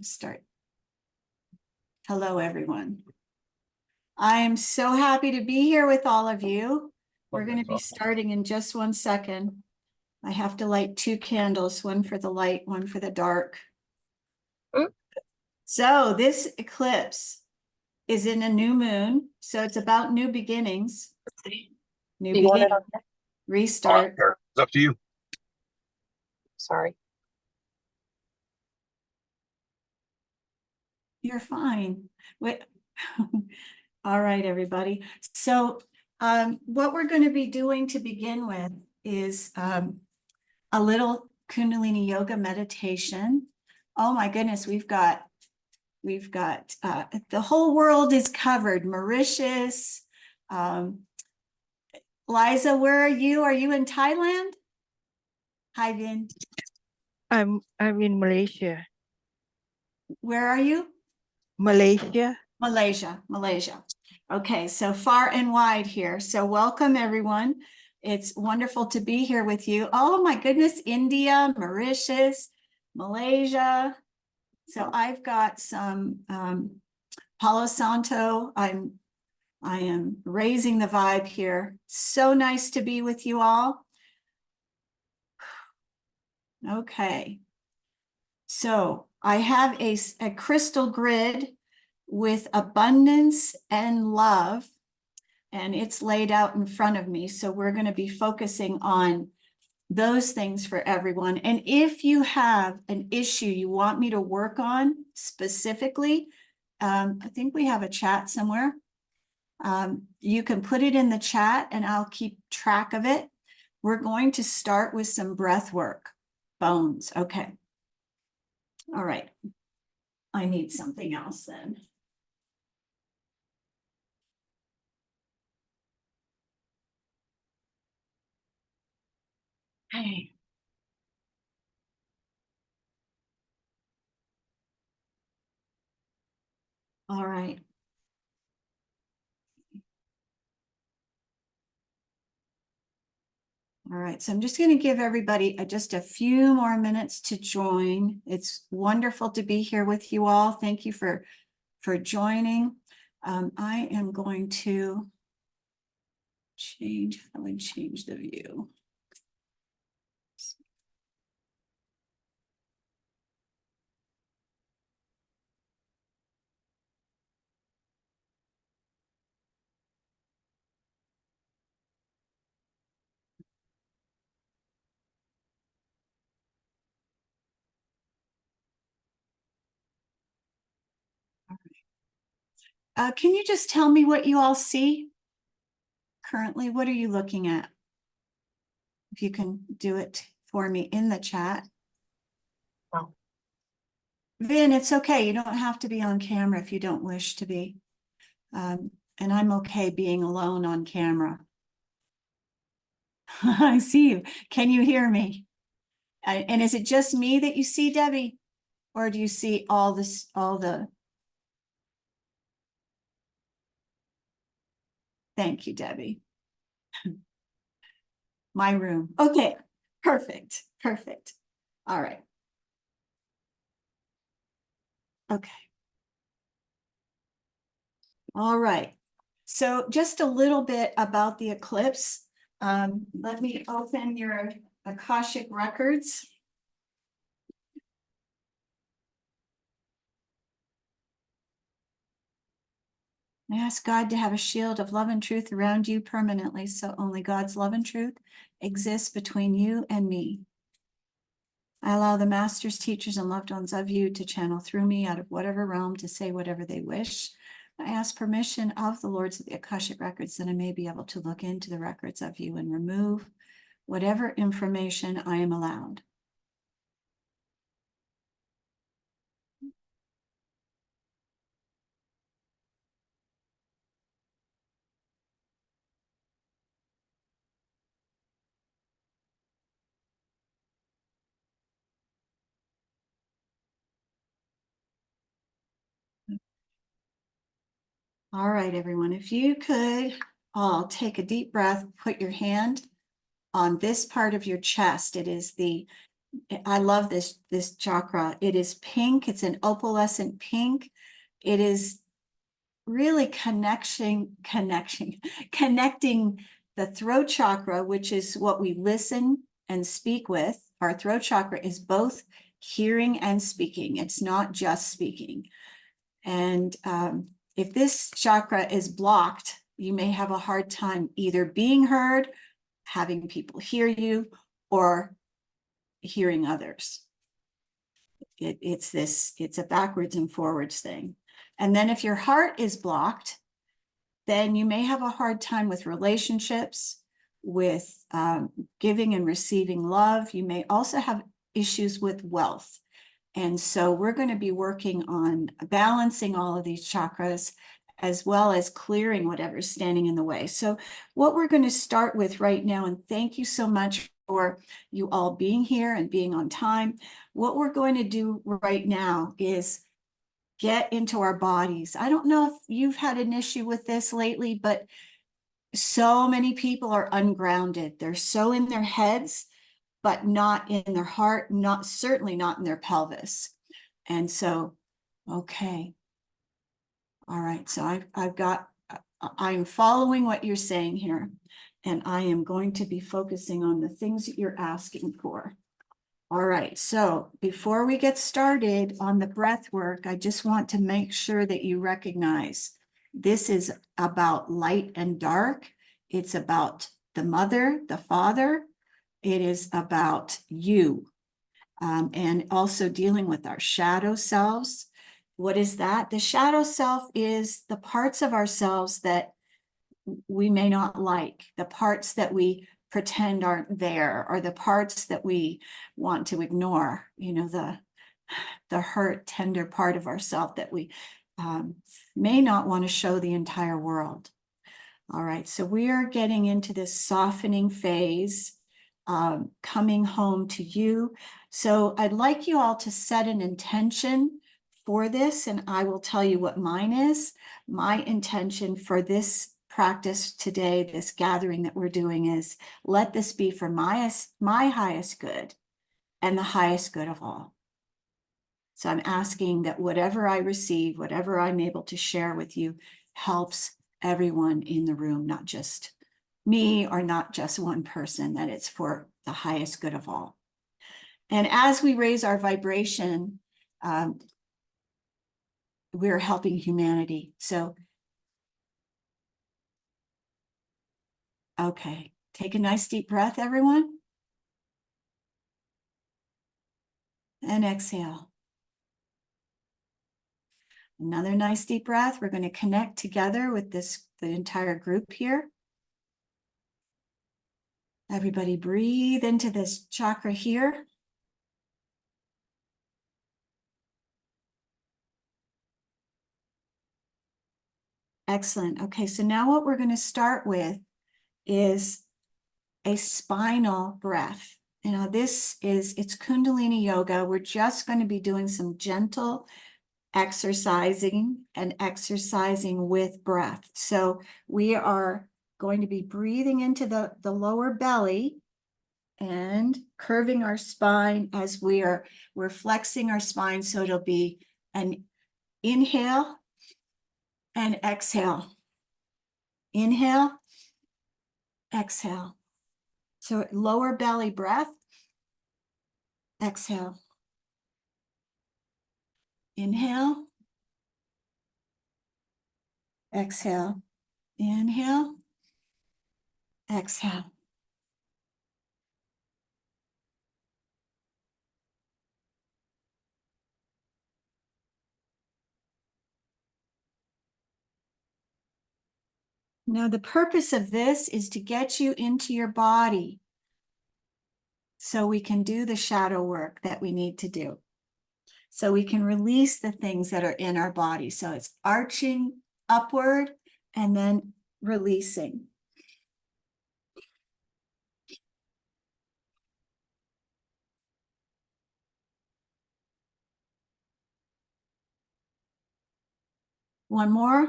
Start. Hello, everyone. I am so happy to be here with all of you. We're going to be starting in just 1 second. I have to light 2 candles, one for the light, one for the dark. So this eclipse is in a new moon. So it's about new beginnings. New beginning. Restart. It's up to you. Sorry. You're fine. Wait. All right, everybody. So what we're going to be doing to begin with is a little Kundalini yoga meditation. Oh my goodness, we've got the whole world is covered. Mauritius, Liza, where are you? Are you in Thailand? Hi, Vin. I'm in Malaysia. Where are you? Malaysia. Malaysia. Okay, so far and wide here. So welcome, everyone. It's wonderful to be here with you. Oh my goodness, India, Mauritius, Malaysia. So I've got some Palo Santo. I am raising the vibe here. So nice to be with you all. Okay. So I have a crystal grid with abundance and love, and it's laid out in front of me. So we're going to be focusing on those things for everyone. And if you have an issue you want me to work on specifically, I think we have a chat somewhere. You can put it in the chat and I'll keep track of it. We're going to start with some breath work. Bones. Okay. All right. I need something else then. Hey. All right. All right, so I'm just going to give everybody just a few more minutes to join. It's wonderful to be here with you all. Thank you for joining. I am going to change the view. Can you just tell me what you all see currently? What are you looking at? If you can do it for me in the chat. Oh. Vin, it's okay. You don't have to be on camera if you don't wish to be. And I'm okay being alone on camera. I see you. Can you hear me? And is it just me that you see, Debbie? Or do you see all the... Thank you, Debbie. My room. Okay, perfect. All right. Okay. All right. So just a little bit about the eclipse. Let me open your Akashic records. I ask God to have a shield of love and truth around you permanently, so only God's love and truth exists between you and me. I allow the masters, teachers, and loved ones of you to channel through me out of whatever realm to say whatever they wish. I ask permission of the Lords of the Akashic Records that I may be able to look into the records of you and remove whatever information I am allowed. All right, everyone, if you could all take a deep breath, put your hand on this part of your chest. It is the I love this chakra. It is pink. It's an opalescent pink. It is really connecting the throat chakra, which is what we listen and speak with. Our throat chakra is both hearing and speaking. It's not just speaking. And if this chakra is blocked, you may have a hard time either being heard, having people hear you, or hearing others. It's a backwards and forwards thing. And then if your heart is blocked, then you may have a hard time with relationships, with giving and receiving love. You may also have issues with wealth. And so we're going to be working on balancing all of these chakras, as well as clearing whatever's standing in the way. So what we're going to start with right now, and thank you so much for you all being here and being on time. What we're going to do right now is get into our bodies. I don't know if you've had an issue with this lately, but so many people are ungrounded. They're so in their heads, but not in their heart, certainly not in their pelvis. And so, okay. All right. So I'm following what you're saying here, and I am going to be focusing on the things that you're asking for. All right. So before we get started on the breath work, I just want to make sure that you recognize this is about light and dark. It's about the mother, the father. It is about you, and also dealing with our shadow selves. What is that? The shadow self is the parts of ourselves that we may not like, the parts that we pretend aren't there, or the parts that we want to ignore, the hurt, tender part of ourselves that we may not want to show the entire world. All right, so we are getting into this softening phase, coming home to you. So I'd like you all to set an intention for this, and I will tell you what mine is. My intention for this practice today, this gathering that we're doing, is let this be for my highest good and the highest good of all. So I'm asking that whatever I receive, whatever I'm able to share with you, helps everyone in the room, not just me or not just one person, that it's for the highest good of all. And as we raise our vibration, we're helping humanity. So, okay, take a nice deep breath, everyone. And exhale. Another nice deep breath. We're going to connect together with the entire group here. Everybody breathe into this chakra here. Excellent. Okay, so now what we're going to start with is a spinal breath. It's Kundalini yoga. We're just going to be doing some gentle exercising with breath. So we are going to be breathing into the lower belly and curving our spine as we're flexing our spine. So it'll be an inhale and exhale. Inhale, exhale. So lower belly breath, exhale. Inhale, exhale. Inhale, exhale. Now, the purpose of this is to get you into your body so we can do the shadow work that we need to do. So we can release the things that are in our body. So it's arching upward and then releasing. One more.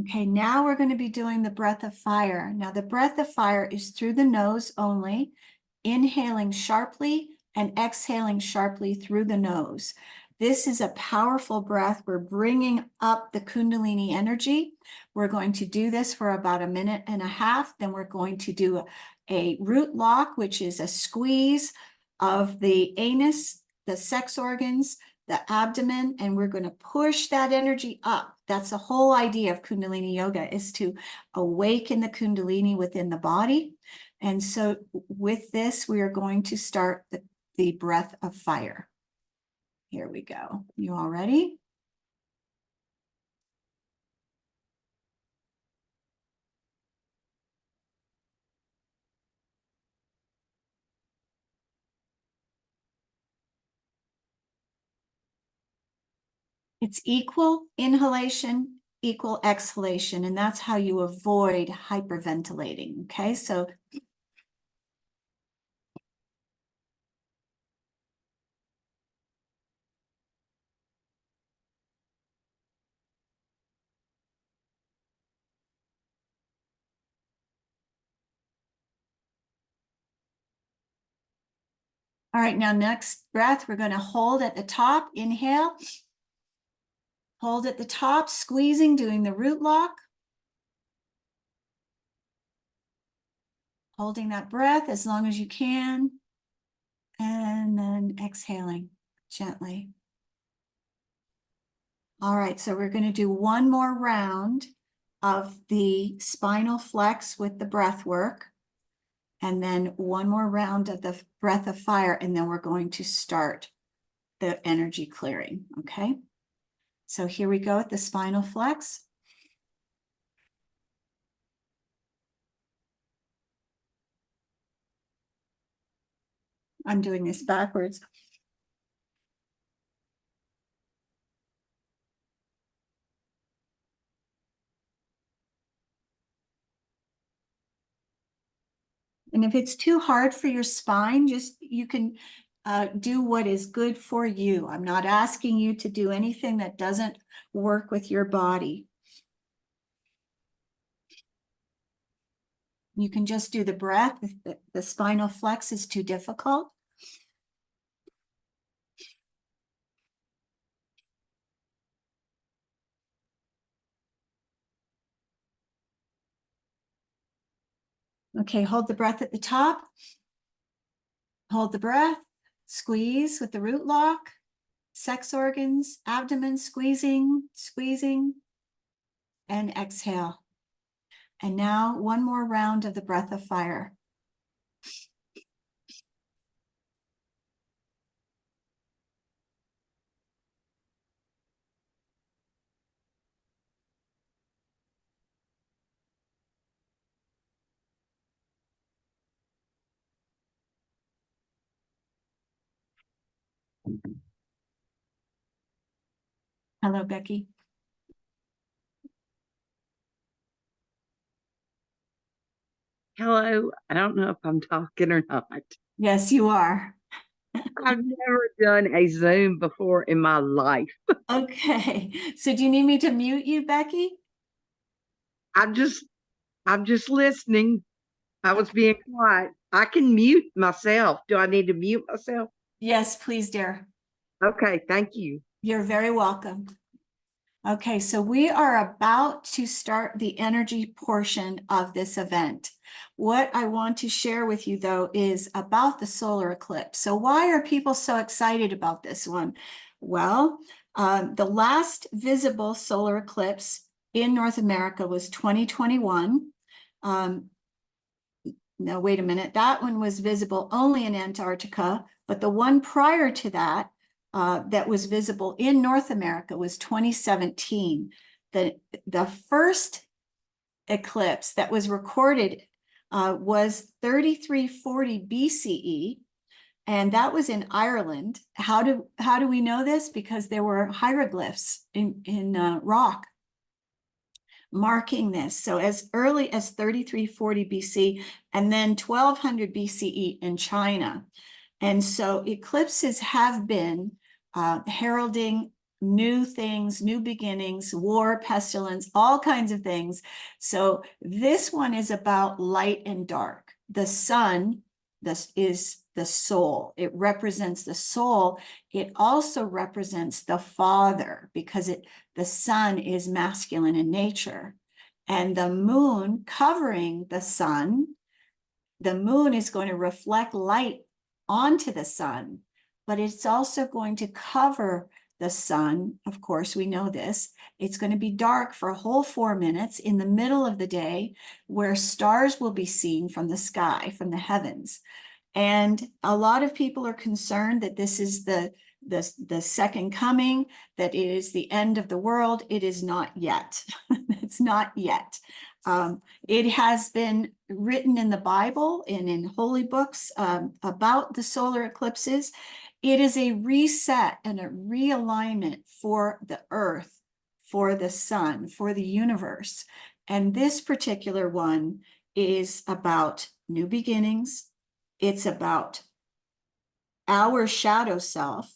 Okay, now we're going to be doing the breath of fire. Now, the breath of fire is through the nose only. inhaling sharply and exhaling sharply through the nose. This is a powerful breath. We're bringing up the Kundalini energy. We're going to do this for about 1.5 minutes. Then we're going to do a root lock, which is a squeeze of the anus, the sex organs, the abdomen, and we're going to push that energy up. That's the whole idea of Kundalini yoga, is to awaken the Kundalini within the body. And so with this, we are going to start the breath of fire. Here we go. You all ready? It's equal inhalation, equal exhalation, and that's how you avoid hyperventilating. Okay, so all right, now next breath, we're going to hold at the top. Inhale. Hold at the top, squeezing, doing the root lock. Holding that breath as long as you can. And then exhaling gently. All right, so we're going to do one more round of the spinal flex with the breath work. And then one more round of the breath of fire, and then we're going to start the energy clearing, okay? So here we go with the spinal flex. I'm doing this backwards. And if it's too hard for your spine, you can do what is good for you. I'm not asking you to do anything that doesn't work with your body. You can just do the breath if the spinal flex is too difficult. Okay, hold the breath at the top. Hold the breath, squeeze with the root lock, sex organs, abdomen, squeezing, squeezing, and exhale. And now one more round of the breath of fire. Hello, Becky. Hello, I don't know if I'm talking or not. Yes, you are. I've never done a Zoom before in my life. Okay, so do you need me to mute you, Becky? I'm just listening. I was being quiet. I can mute myself. Do I need to mute myself? Yes, please, dear. Okay, thank you. You're very welcome. Okay, so we are about to start the energy portion of this event. What I want to share with you, though, is about the solar eclipse. So why are people so excited about this one? Well, the last visible solar eclipse in North America was 2021. No, wait a minute. That one was visible only in Antarctica, but the one prior to that, that was visible in North America was 2017. The first eclipse that was recorded was 3340 BCE, and that was in Ireland. How do we know this? Because there were hieroglyphs in rock marking this. So as early as 3340 BC and then 1200 BCE in China. And so eclipses have been heralding new things, new beginnings, war, pestilence, all kinds of things. So this one is about light and dark. The sun this is the soul. It represents the soul. It also represents the father, because the sun is masculine in nature, and the moon covering the sun. The moon is going to reflect light onto the sun, but it's also going to cover the sun. Of course, we know this. It's going to be dark for a whole 4 minutes in the middle of the day, where stars will be seen from the sky, from the heavens. And a lot of people are concerned that this is the second coming, that it is the end of the world. It is not yet. It's not yet. It has been written in the Bible and in holy books about the solar eclipses. It is a reset and a realignment for the earth, for the sun, for the universe. And this particular one is about new beginnings. It's about our shadow self.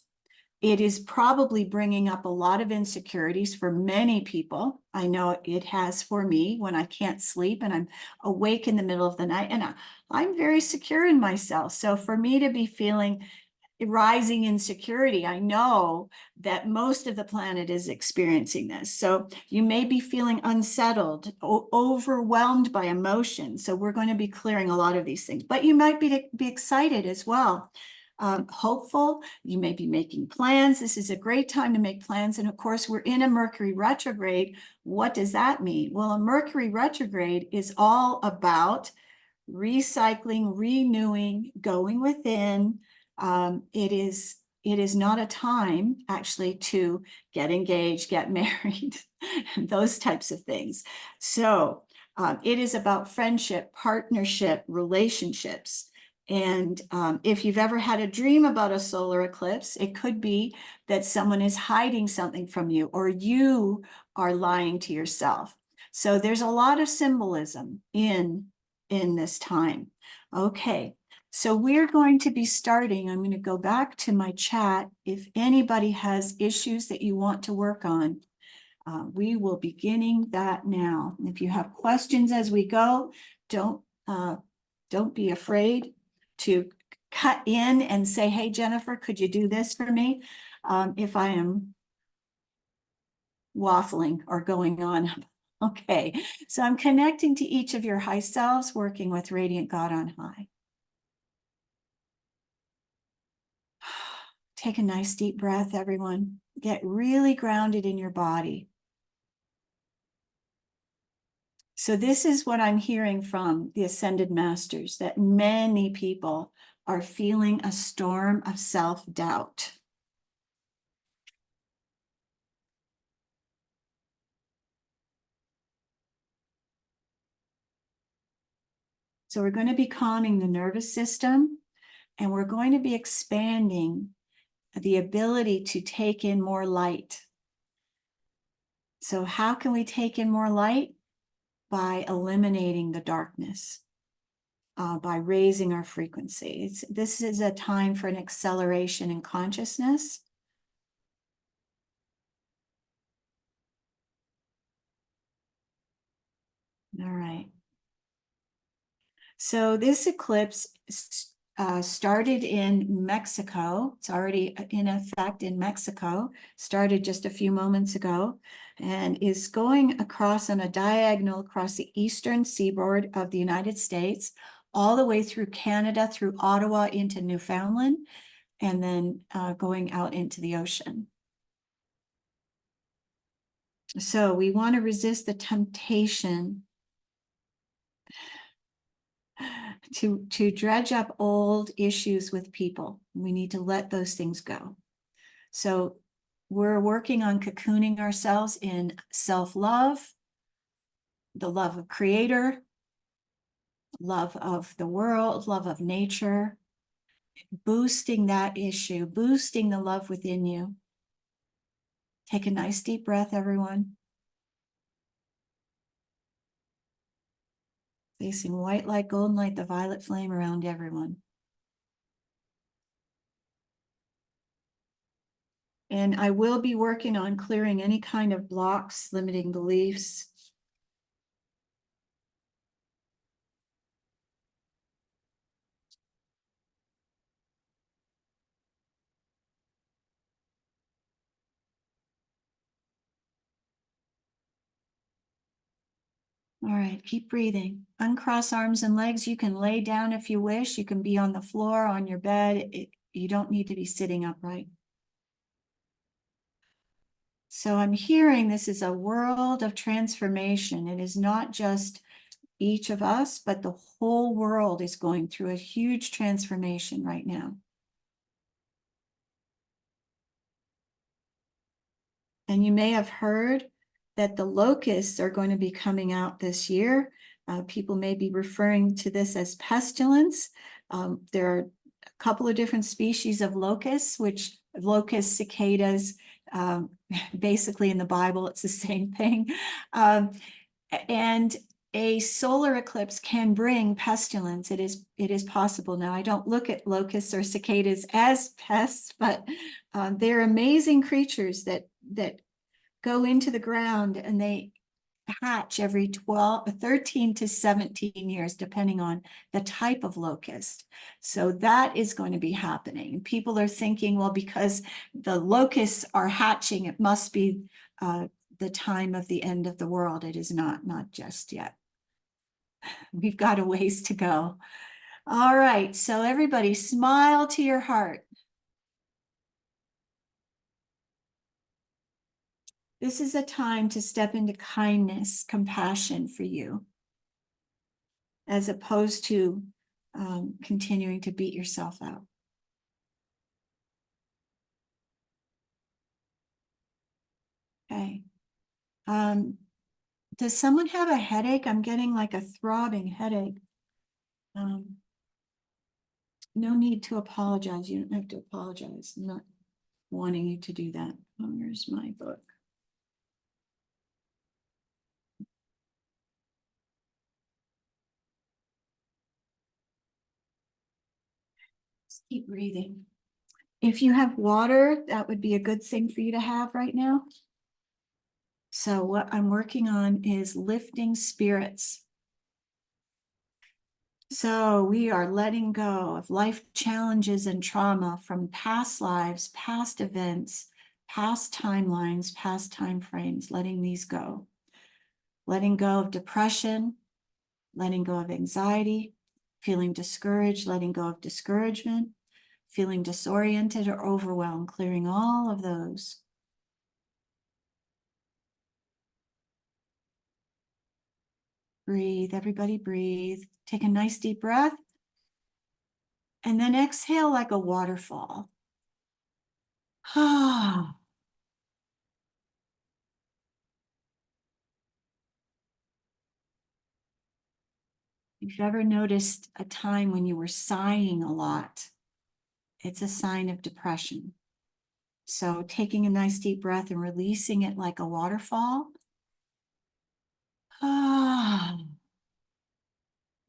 It is probably bringing up a lot of insecurities for many people. I know it has for me when I can't sleep and I'm awake in the middle of the night, and I'm very secure in myself. So for me to be feeling rising insecurity, I know that most of the planet is experiencing this. So you may be feeling unsettled, overwhelmed by emotion. So we're going to be clearing a lot of these things, but you might be excited as well. Hopeful. You may be making plans. This is a great time to make plans. And of course, we're in a Mercury retrograde. What does that mean? Well, a Mercury retrograde is all about recycling, renewing, going within. It is not a time actually to get engaged, get married, those types of things. So it is about friendship, partnership, relationships. And if you've ever had a dream about a solar eclipse, it could be that someone is hiding something from you, or you are lying to yourself. So there's a lot of symbolism in this time. Okay, so we're going to be starting. I'm going to go back to my chat. If anybody has issues that you want to work on, we will be beginning that now. If you have questions as we go, don't be afraid to cut in and say, hey, Jennifer, could you do this for me? If I am waffling or going on. Okay, so I'm connecting to each of your high selves, working with Radiant God on high. Take a nice deep breath, everyone. Get really grounded in your body. So this is what I'm hearing from the Ascended Masters, that many people are feeling a storm of self-doubt. So we're going to be calming the nervous system, and we're going to be expanding the ability to take in more light. So how can we take in more light? By eliminating the darkness, by raising our frequency. This is a time for an acceleration in consciousness. All right. So this eclipse started in Mexico. It's already in effect in Mexico, started just a few moments ago, and is going across on a diagonal across the eastern seaboard of the United States, all the way through Canada, through Ottawa into Newfoundland, and then going out into the ocean. So we want to resist the temptation to dredge up old issues with people. We need to let those things go. So we're working on cocooning ourselves in self-love, the love of Creator, love of the world, love of nature, boosting that issue, boosting the love within you. Take a nice deep breath, everyone. Facing white light, golden light, the violet flame around everyone. And I will be working on clearing any kind of blocks, limiting beliefs. All right, keep breathing. Uncross arms and legs. You can lay down if you wish. You can be on the floor, on your bed. You don't need to be sitting upright. So I'm hearing this is a world of transformation. It is not just each of us, but the whole world is going through a huge transformation right now. And you may have heard that the locusts are going to be coming out this year. People may be referring to this as pestilence. There are a couple of different species of locusts, which locusts, cicadas, basically in the Bible, it's the same thing. And a solar eclipse can bring pestilence. It is possible. Now, I don't look at locusts or cicadas as pests, but they're amazing creatures that go into the ground, and they hatch every 13 to 17 years, depending on the type of locust. So that is going to be happening. People are thinking, well, because the locusts are hatching, it must be the time of the end of the world. It is not just yet. We've got a ways to go. All right, so everybody smile to your heart. This is a time to step into kindness, compassion for you, as opposed to continuing to beat yourself out. Okay. Does someone have a headache? I'm getting like a throbbing headache. No need to apologize. You don't have to apologize. I'm not wanting you to do that. Oh, where's my book? Just keep breathing. If you have water, that would be a good thing for you to have right now. So what I'm working on is lifting spirits. So we are letting go of life challenges and trauma from past lives, past events, past timelines, past time frames, letting these go. Letting go of depression, letting go of anxiety, feeling discouraged, letting go of discouragement, feeling disoriented or overwhelmed, clearing all of those. Breathe, everybody breathe. Take a nice deep breath. And then exhale like a waterfall. Ah. If you've ever noticed a time when you were sighing a lot, it's a sign of depression. So taking a nice deep breath and releasing it like a waterfall. Ah.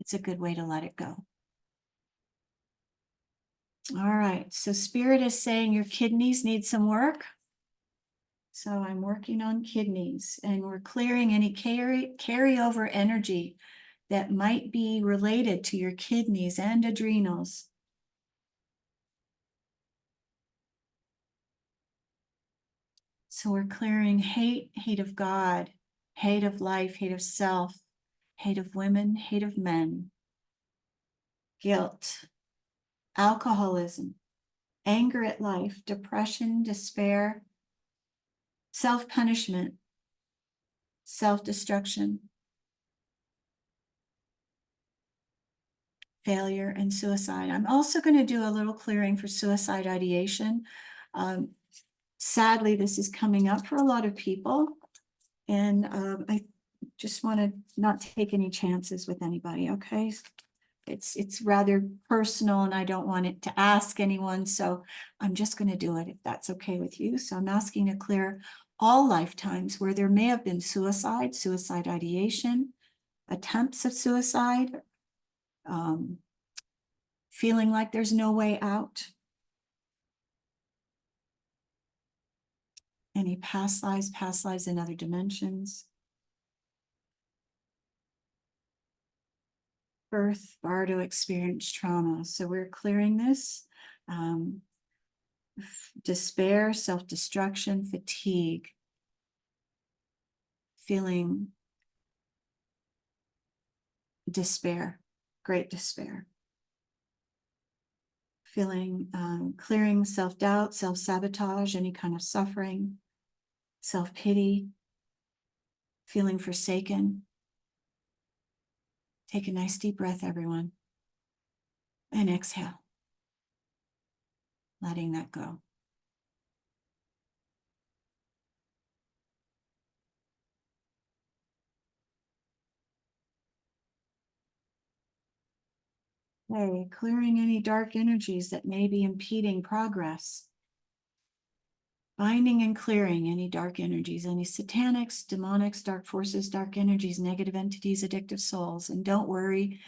It's a good way to let it go. All right, so Spirit is saying your kidneys need some work. So I'm working on kidneys, and we're clearing any carryover energy that might be related to your kidneys and adrenals. So we're clearing hate of God, hate of life, hate of self, hate of women, hate of men, guilt, alcoholism, anger at life, depression, despair, self-punishment, self-destruction, failure, and suicide. I'm also going to do a little clearing for suicide ideation. Sadly, this is coming up for a lot of people, and I just want to not take any chances with anybody, okay? It's rather personal, and I don't want it to ask anyone, so I'm just going to do it if that's okay with you. So I'm asking to clear all lifetimes where there may have been suicide ideation, attempts of suicide, feeling like there's no way out, any past lives in other dimensions, birth, Bardo experience trauma. So we're clearing this. Despair, self-destruction, fatigue, feeling despair, great despair. Feeling, clearing self-doubt, self-sabotage, any kind of suffering, self-pity, feeling forsaken. Take a nice deep breath, everyone. And exhale. Letting that go. Okay, clearing any dark energies that may be impeding progress. Binding and clearing any dark energies, any satanics, demonics, dark forces, dark energies, negative entities, addictive souls. And don't worry,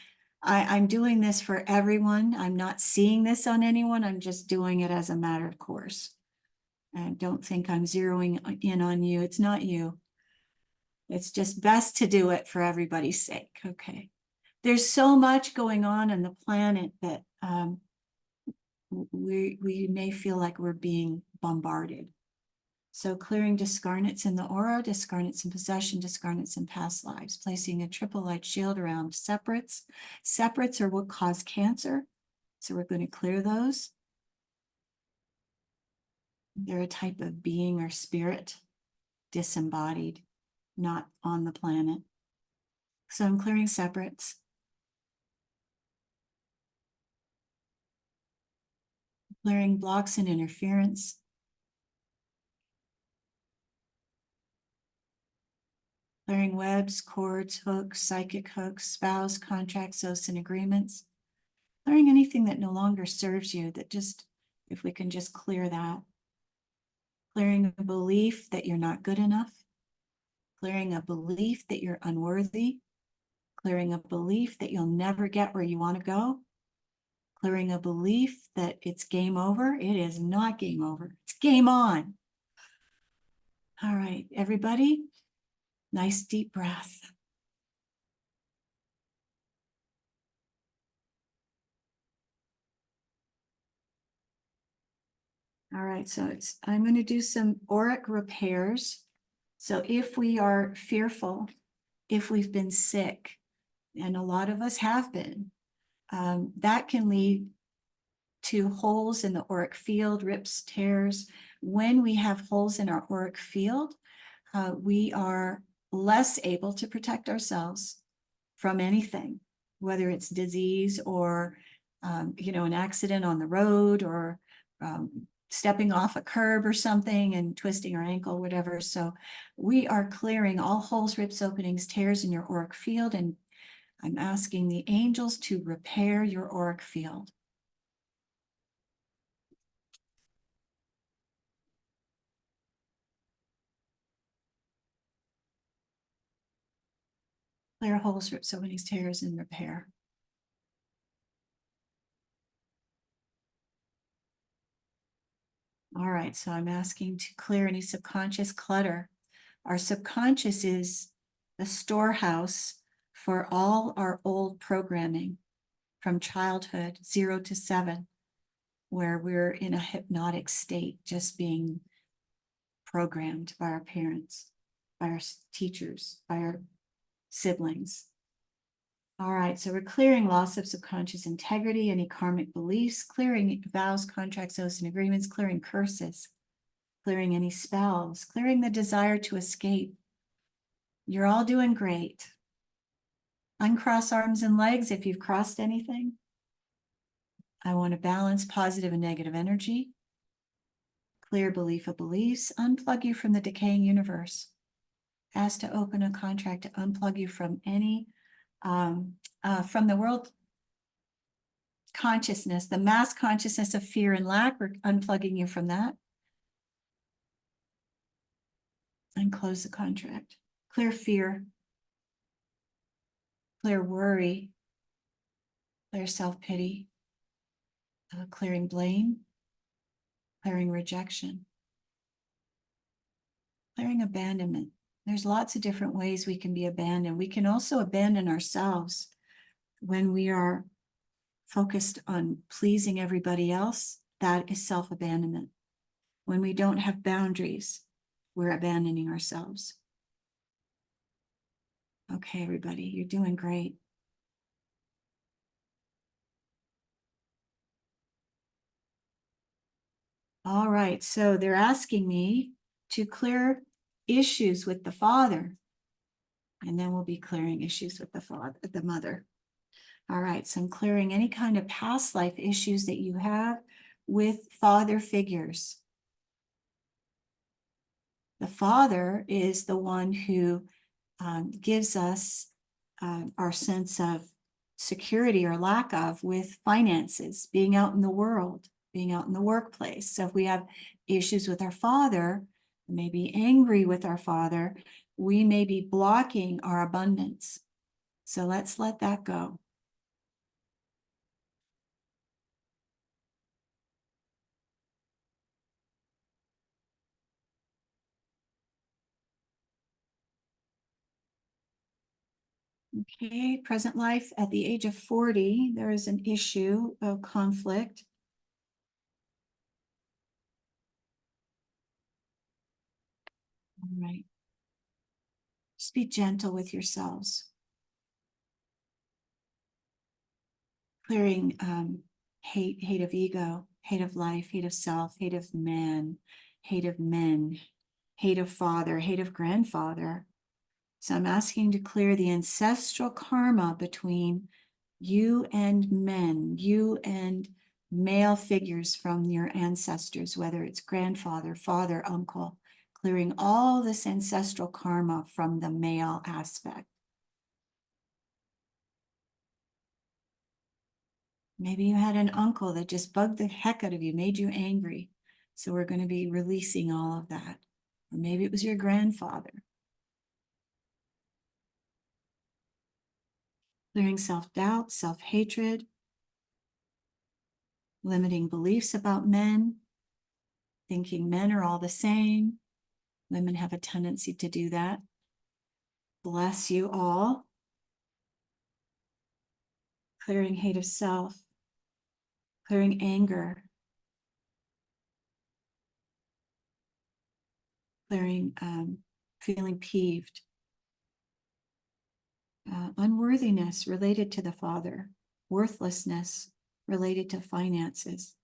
I'm doing this for everyone. I'm not seeing this on anyone. I'm just doing it as a matter of course. And don't think I'm zeroing in on you. It's not you. It's just best to do it for everybody's sake. Okay. There's so much going on the planet that we may feel like we're being bombarded. So clearing discarnates in the aura, discarnates in possession, discarnates in past lives, placing a triple light shield around separates. Separates are what cause cancer. So we're going to clear those. They're a type of being or spirit, disembodied, not on the planet. So I'm clearing separates. Clearing blocks and interference. Clearing webs, cords, hooks, psychic hooks, spouse, contracts, oaths, and agreements. Clearing anything that no longer serves you, that just, if we can just clear that. Clearing a belief that you're not good enough. Clearing a belief that you're unworthy. Clearing a belief that you'll never get where you want to go. Clearing a belief that it's game over. It is not game over. It's game on. All right, everybody, nice deep breath. All right, so I'm going to do some auric repairs. So if we are fearful, if we've been sick, and a lot of us have been, that can lead to holes in the auric field, rips, tears. When we have holes in our auric field, we are less able to protect ourselves from anything, whether it's disease or, an accident on the road or stepping off a curb or something and twisting our ankle, whatever. So we are clearing all holes, rips, openings, tears in your auric field. And I'm asking the angels to repair your auric field. Clear holes, rips, openings, tears, and repair. All right, so I'm asking to clear any subconscious clutter. Our subconscious is the storehouse for all our old programming from childhood, 0 to 7, where we're in a hypnotic state, just being programmed by our parents, by our teachers, by our siblings. All right, so we're clearing loss of subconscious integrity, any karmic beliefs, clearing vows, contracts, oaths, and agreements, clearing curses, clearing any spells, clearing the desire to escape. You're all doing great. Uncross arms and legs if you've crossed anything. I want to balance positive and negative energy. Clear belief of beliefs. Unplug you from the decaying universe. Ask to open a contract to unplug you from any, from the world consciousness, the mass consciousness of fear and lack. We're unplugging you from that. And close the contract. Clear fear. Clear worry. Clear self-pity. Clearing blame. Clearing rejection. Clearing abandonment. There's lots of different ways we can be abandoned. We can also abandon ourselves when we are focused on pleasing everybody else. That is self-abandonment. When we don't have boundaries, we're abandoning ourselves. Okay, everybody, you're doing great. All right, so they're asking me to clear issues with the father. And then we'll be clearing issues with the father, the mother. All right, so I'm clearing any kind of past life issues that you have with father figures. The father is the one who gives us our sense of security or lack of with finances, being out in the world, being out in the workplace. So if we have issues with our father, maybe angry with our father, we may be blocking our abundance. So let's let that go. Okay, present life at the age of 40, there is an issue of conflict. All right. Just be gentle with yourselves. Clearing hate of ego, hate of life, hate of self, hate of man, hate of men, hate of father, hate of grandfather. So I'm asking to clear the ancestral karma between you and men, you and male figures from your ancestors, whether it's grandfather, father, uncle, clearing all this ancestral karma from the male aspect. Maybe you had an uncle that just bugged the heck out of you, made you angry. So we're going to be releasing all of that. Or maybe it was your grandfather. Clearing self-doubt, self-hatred, limiting beliefs about men, thinking men are all the same. Women have a tendency to do that. Bless you all. Clearing hate of self, clearing anger, clearing feeling peeved, unworthiness related to the father, worthlessness related to finances.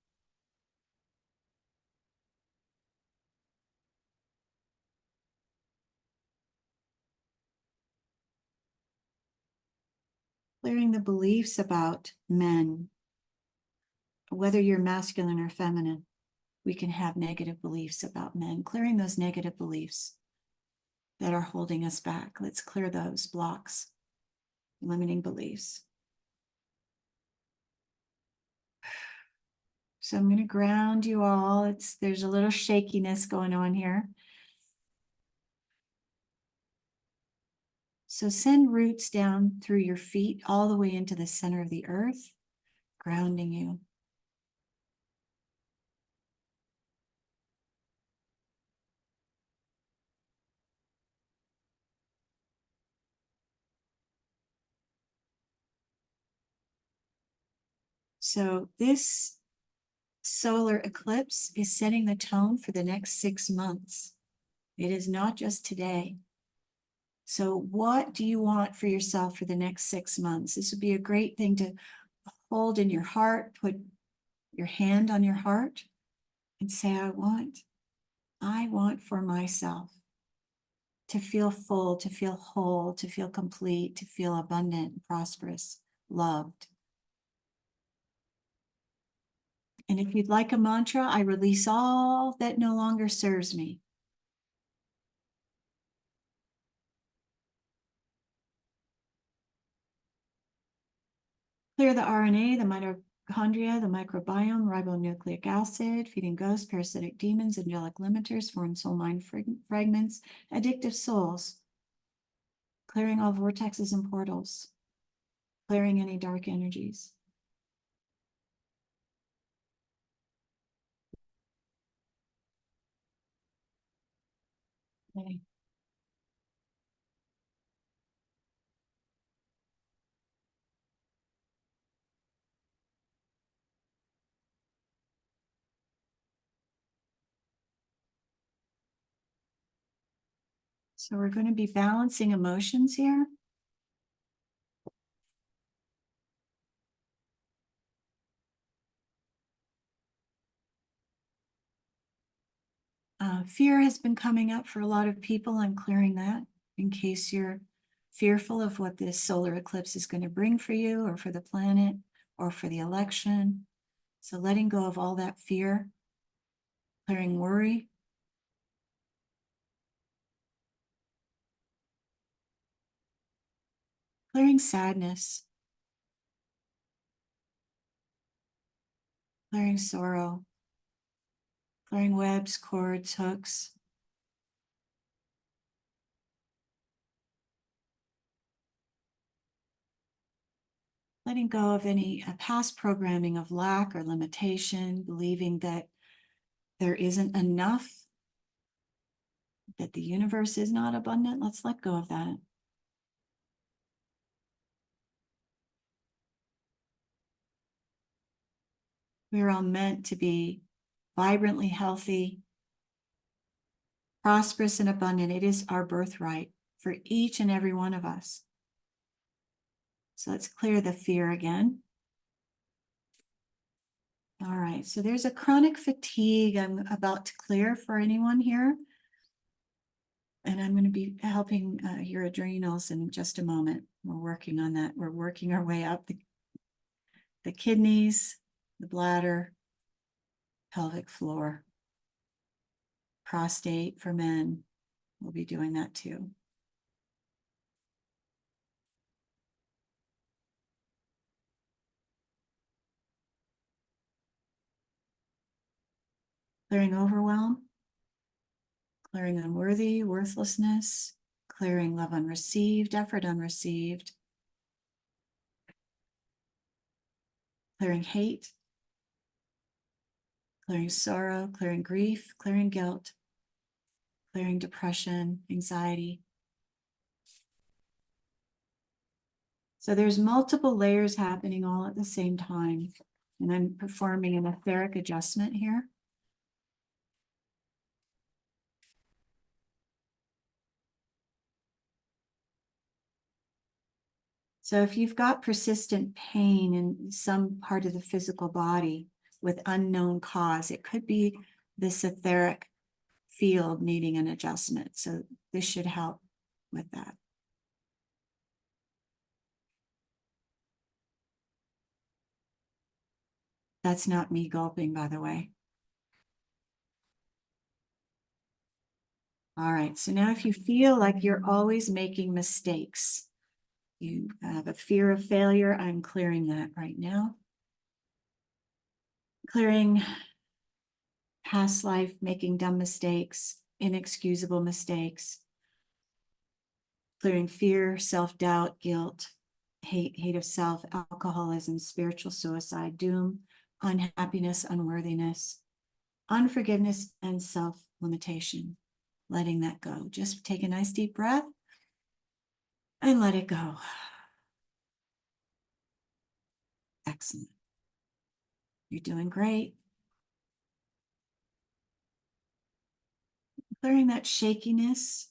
Clearing the beliefs about men, whether you're masculine or feminine, we can have negative beliefs about men. Clearing those negative beliefs that are holding us back. Let's clear those blocks, limiting beliefs. So I'm going to ground you all. There's a little shakiness going on here. So send roots down through your feet all the way into the center of the earth, grounding you. So this solar eclipse is setting the tone for the next 6 months. It is not just today. So what do you want for yourself for the next 6 months? This would be a great thing to hold in your heart, put your hand on your heart and say, I want for myself to feel full, to feel whole, to feel complete, to feel abundant, prosperous, loved. And if you'd like a mantra, I release all that no longer serves me. Clear the RNA, the mitochondria, the microbiome, ribonucleic acid, feeding ghosts, parasitic demons, angelic limiters, foreign soul mind fragments, addictive souls. Clearing all vortexes and portals. Clearing any dark energies. Okay. So we're going to be balancing emotions here. Fear has been coming up for a lot of people. I'm clearing that in case you're fearful of what this solar eclipse is going to bring for you or for the planet or for the election. So letting go of all that fear, clearing worry. Clearing sadness, clearing sorrow, clearing webs, cords, hooks. Letting go of any past programming of lack or limitation, believing that there isn't enough, that the universe is not abundant. Let's let go of that. We're all meant to be vibrantly healthy, prosperous, and abundant. It is our birthright for each and every one of us. So let's clear the fear again. All right, so there's a chronic fatigue I'm about to clear for anyone here. And I'm going to be helping your adrenals in just a moment. We're working on that. We're working our way up the kidneys, the bladder, pelvic floor, prostate for men. We'll be doing that too. Clearing overwhelm, clearing unworthy, worthlessness, clearing love unreceived, effort unreceived, clearing hate, clearing sorrow, clearing grief, clearing guilt, clearing depression, anxiety. So there's multiple layers happening all at the same time. And I'm performing an etheric adjustment here. So if you've got persistent pain in some part of the physical body with unknown cause, it could be this etheric field needing an adjustment. So this should help with that. That's not me gulping, by the way. All right, so now if you feel like you're always making mistakes, you have a fear of failure, I'm clearing that right now. Clearing past life, making dumb mistakes, inexcusable mistakes. Clearing fear, self-doubt, guilt, hate of self, alcoholism, spiritual suicide, doom, unhappiness, unworthiness, unforgiveness, and self-limitation. Letting that go. Just take a nice deep breath and let it go. Excellent. You're doing great. Clearing that shakiness.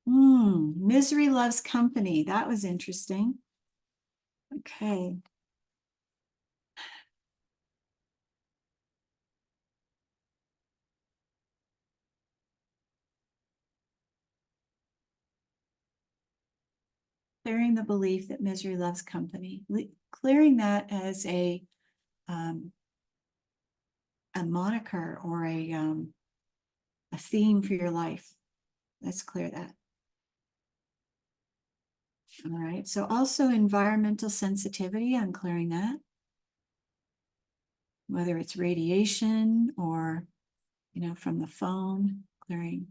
Misery loves company. That was interesting. Okay. Clearing the belief that misery loves company. Clearing that as a moniker or a theme for your life. Let's clear that. All right, so also environmental sensitivity, I'm clearing that. Whether it's radiation or, from the phone, clearing.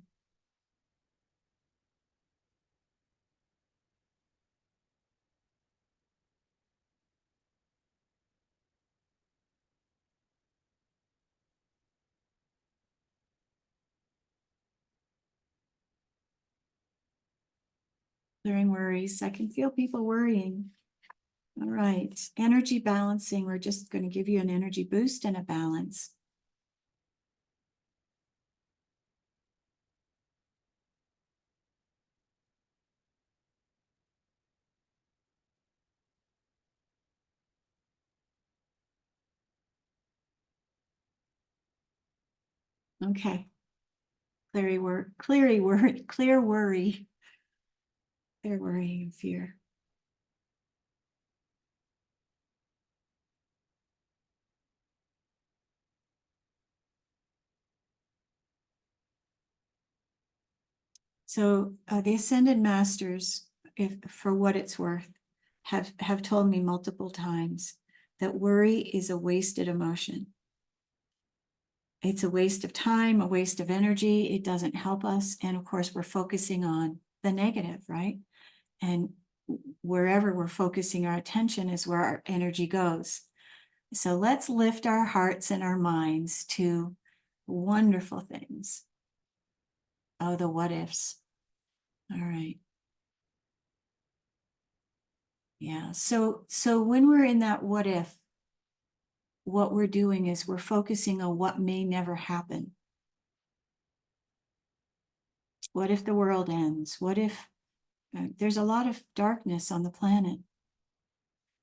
Clearing worries. I can feel people worrying. All right, energy balancing. We're just going to give you an energy boost and a balance. Okay. Clear worry and fear. So the Ascended Masters, if for what it's worth, have told me multiple times that worry is a wasted emotion. It's a waste of time, a waste of energy. It doesn't help us. And of course, we're focusing on the negative, right? And wherever we're focusing our attention is where our energy goes. So let's lift our hearts and our minds to wonderful things. Oh, the what ifs. All right. Yeah. So when we're in that what if, what we're doing is we're focusing on what may never happen. What if the world ends? What if there's a lot of darkness on the planet?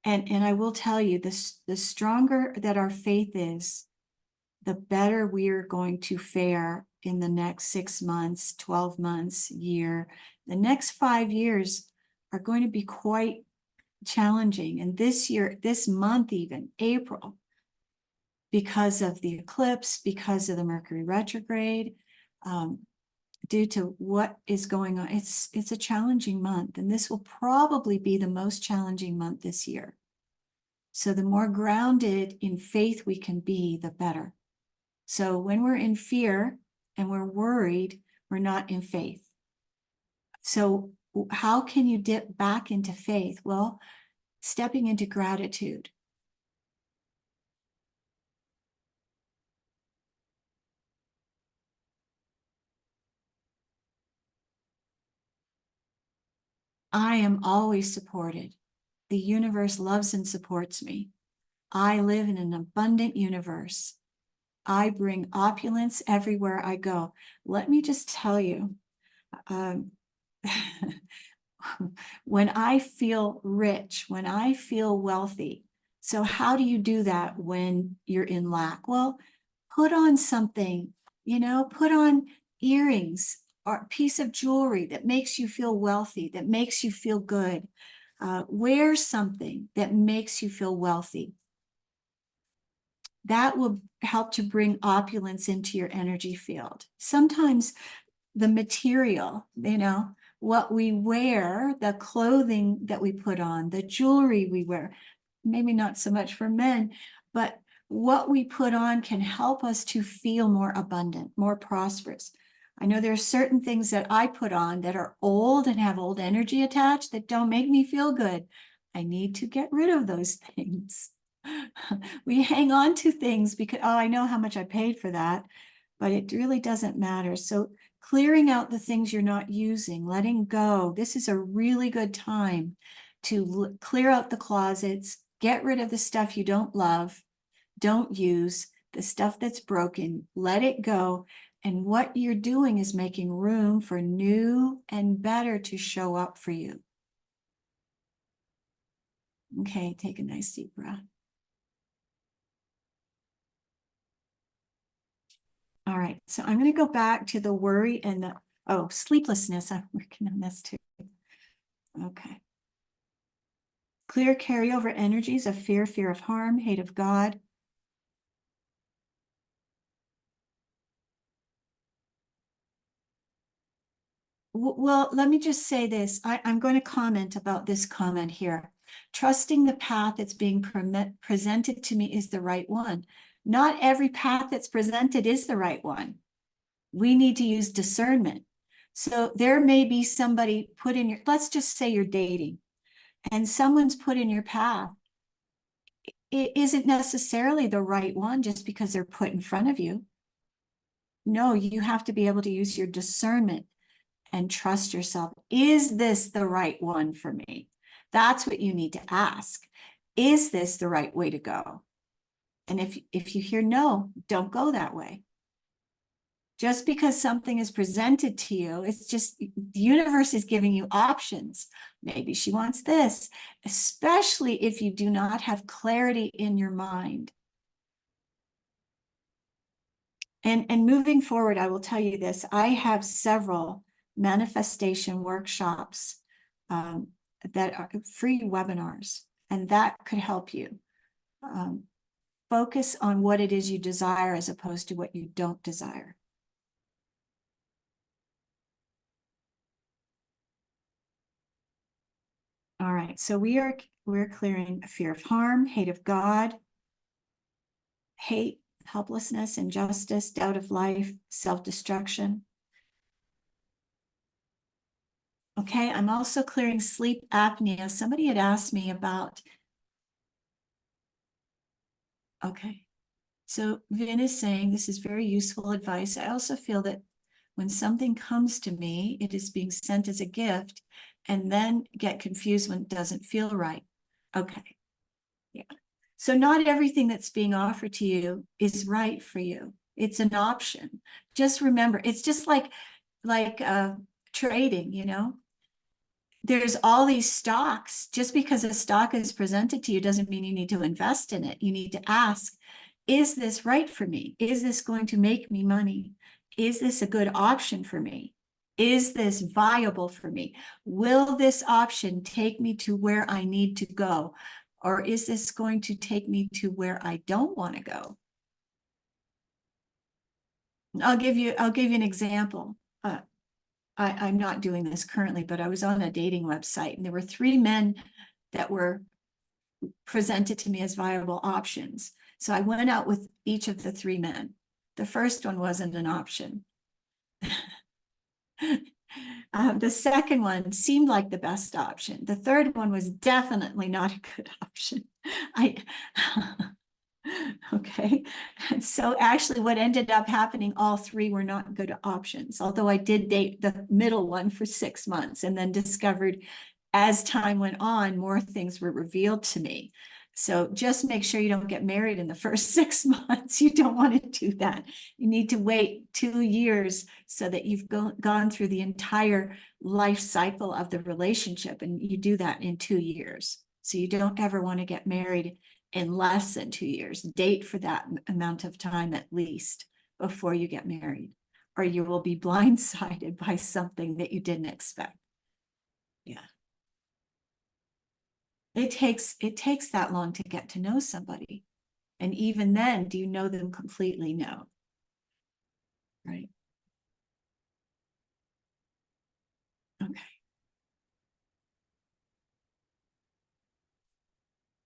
And I will tell you, this, the stronger that our faith is, the better we're going to fare in the next 6 months, 12 months, year. The next 5 years are going to be quite challenging. And this year, this month, even April, because of the eclipse, because of the Mercury retrograde, due to what is going on, it's a challenging month. And this will probably be the most challenging month this year. So the more grounded in faith we can be, the better. So when we're in fear and we're worried, we're not in faith. So how can you dip back into faith? Well, stepping into gratitude. I am always supported. The universe loves and supports me. I live in an abundant universe. I bring opulence everywhere I go. Let me just tell you, when I feel rich, when I feel wealthy. So how do you do that when you're in lack? Well, put on something, put on earrings or a piece of jewelry that makes you feel wealthy, that makes you feel good. Wear something that makes you feel wealthy. That will help to bring opulence into your energy field. Sometimes the material, what we wear, the clothing that we put on, the jewelry we wear, maybe not so much for men, but what we put on can help us to feel more abundant, more prosperous. I know there are certain things that I put on that are old and have old energy attached that don't make me feel good. I need to get rid of those things. We hang on to things because, oh, I know how much I paid for that, but it really doesn't matter. So clearing out the things you're not using, letting go. This is a really good time to clear out the closets, get rid of the stuff you don't love, don't use, the stuff that's broken, let it go. And what you're doing is making room for new and better to show up for you. Okay, take a nice deep breath. All right, so I'm going to go back to the worry and the, sleeplessness. I'm working on this too. Okay. Clear carryover energies of fear, fear of harm, hate of God. Well, let me just say this. I'm going to comment about this comment here. Trusting the path that's being presented to me is the right one. Not every path that's presented is the right one. We need to use discernment. So there may be somebody put in your, let's just say you're dating, and someone's put in your path. It isn't necessarily the right one just because they're put in front of you. No, you have to be able to use your discernment and trust yourself. Is this the right one for me? That's what you need to ask. Is this the right way to go? And if you hear no, don't go that way. Just because something is presented to you, it's just the universe is giving you options. Maybe she wants this, especially if you do not have clarity in your mind. And moving forward, I will tell you this, I have several manifestation workshops that are free webinars, and that could help you. Focus on what it is you desire as opposed to what you don't desire. All right, so we're clearing fear of harm, hate of God, hate, helplessness, injustice, doubt of life, self-destruction. Okay, I'm also clearing sleep apnea. Somebody had asked me about. Okay, so Vin is saying this is very useful advice. I also feel that when something comes to me, it is being sent as a gift and then get confused when it doesn't feel right. Okay, yeah. So not everything that's being offered to you is right for you. It's an option. Just remember, it's just like trading, you know. There's all these stocks. Just because a stock is presented to you doesn't mean you need to invest in it. You need to ask, is this right for me? Is this going to make me money? Is this a good option for me? Is this viable for me? Will this option take me to where I need to go? Or is this going to take me to where I don't want to go? I'll give you an example. I'm not doing this currently, but I was on a dating website and there were 3 men that were presented to me as viable options. So I went out with each of the 3 men. The first one wasn't an option. The second one seemed like the best option. The third one was definitely not a good option. Okay. And so actually what ended up happening, all 3 were not good options. Although I did date the middle one for 6 months and then discovered as time went on, more things were revealed to me. So just make sure you don't get married in the first 6 months. You don't want to do that. You need to wait 2 years so that you've gone through the entire life cycle of the relationship. And you do that in 2 years. So you don't ever want to get married in less than 2 years. Date for that amount of time at least before you get married, or you will be blindsided by something that you didn't expect. Yeah. It takes that long to get to know somebody. And even then, do you know them completely? No. Right. Okay.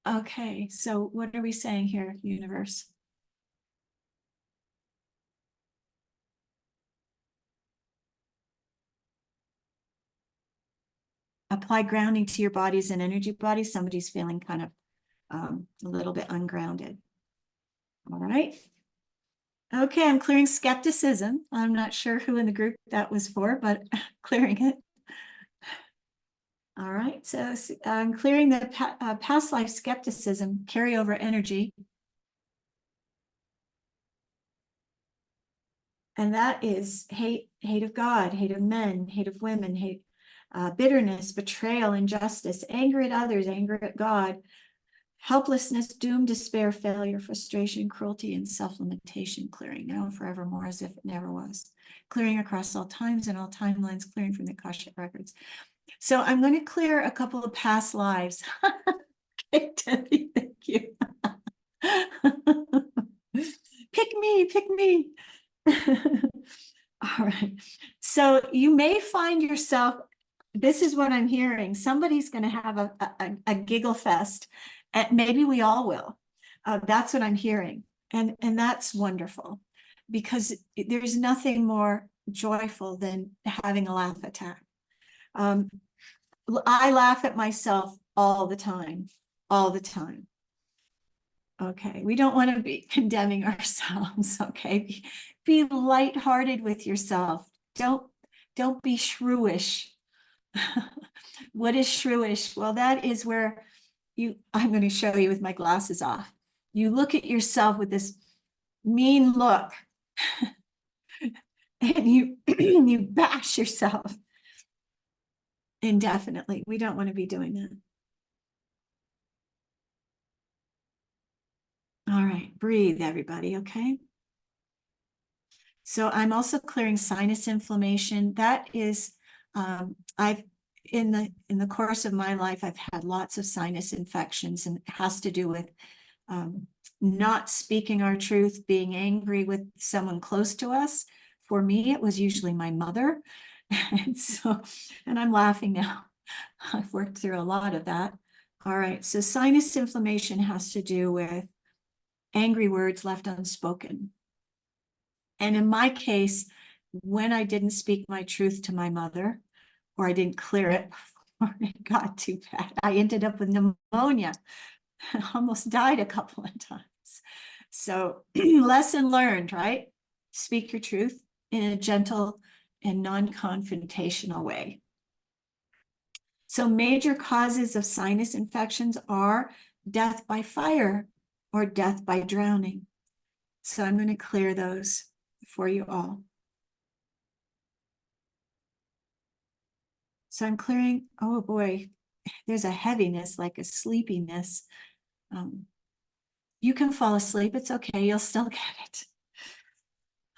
Okay, so what are we saying here, universe? Apply grounding to your bodies and energy bodies. Somebody's feeling kind of a little bit ungrounded. All right. Okay, I'm clearing skepticism. I'm not sure who in the group that was for, but clearing it. All right, so I'm clearing the past life skepticism, carryover energy. And that is hate of God, hate of men, hate of women, hate, bitterness, betrayal, injustice, anger at others, anger at God, helplessness, doom, despair, failure, frustration, cruelty, and self-limitation, clearing now and forevermore as if it never was. Clearing across all times and all timelines, clearing from the Akashic records. So I'm going to clear a couple of past lives. Okay, Debbie, thank you. Pick me, pick me. All right. So you may find yourself, this is what I'm hearing. Somebody's going to have a giggle fest, and maybe we all will. That's what I'm hearing. And that's wonderful, because there's nothing more joyful than having a laugh attack. I laugh at myself all the time, all the time. Okay, we don't want to be condemning ourselves. Okay, be lighthearted with yourself. Don't be shrewish. What is shrewish? Well, that is where I'm going to show you with my glasses off. You look at yourself with this mean look and you you bash yourself indefinitely. We don't want to be doing that. All right, breathe, everybody, okay? So I'm also clearing sinus inflammation. That is, I've in the course of my life, I've had lots of sinus infections, and it has to do with not speaking our truth, being angry with someone close to us. For me, it was usually my mother. And I'm laughing now. I've worked through a lot of that. All right, so sinus inflammation has to do with angry words left unspoken. And in my case, when I didn't speak my truth to my mother, or I didn't clear it before it got too bad, I ended up with pneumonia. I almost died a couple of times. So lesson learned, right? Speak your truth in a gentle and non-confrontational way. So major causes of sinus infections are death by fire or death by drowning. So I'm going to clear those for you all. So I'm clearing, oh boy, there's a heaviness, like a sleepiness. You can fall asleep, it's okay, you'll still get it.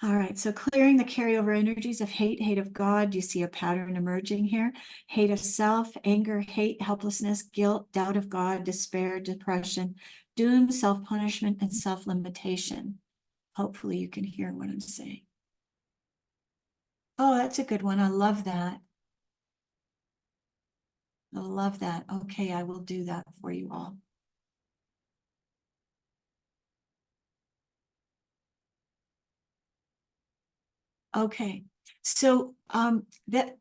All right, so clearing the carryover energies of hate, hate of God. You see a pattern emerging here. Hate of self, anger, hate, helplessness, guilt, doubt of God, despair, depression, doom, self-punishment, and self-limitation. Hopefully you can hear what I'm saying. Oh, that's a good one. I love that. I love that. Okay, I will do that for you all. Okay, so that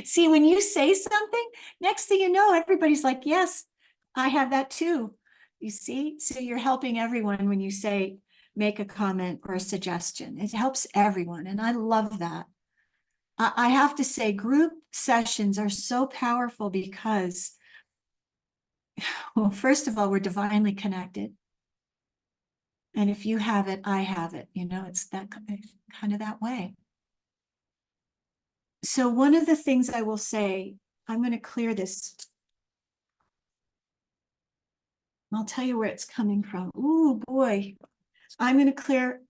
see, when you say something, next thing you know, everybody's like, yes, I have that too. You see, so you're helping everyone when you say, make a comment or a suggestion. It helps everyone, and I love that. I have to say, group sessions are so powerful because, well, first of all, we're divinely connected. And if you have it, I have it. You know, it's that kind of that way. So one of the things I will say, I'm going to clear this. I'll tell you where it's coming from. Ooh, boy. I'm going to clear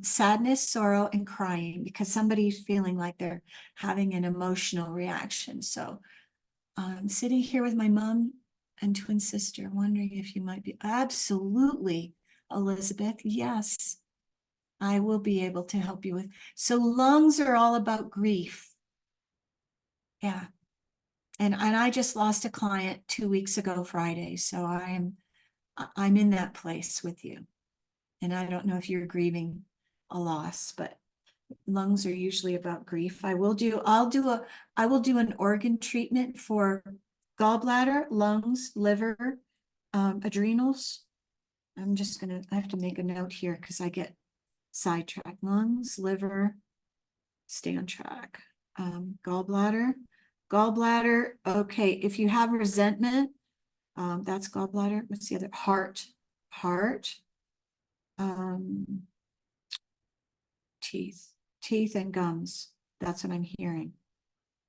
sadness, sorrow, and crying because somebody's feeling like they're having an emotional reaction. So I'm sitting here with my mom and twin sister, wondering if you might be. Absolutely, Elizabeth. Yes, I will be able to help you with. So lungs are all about grief. Yeah. And I just lost a client 2 weeks ago Friday. So I'm in that place with you. And I don't know if you're grieving a loss, but lungs are usually about grief. I will do an organ treatment for gallbladder, lungs, liver, adrenals. I have to make a note here because I get sidetracked. Lungs, liver, stay on track. Gallbladder. Okay, if you have resentment, that's gallbladder. What's the other? Heart, teeth and gums. That's what I'm hearing.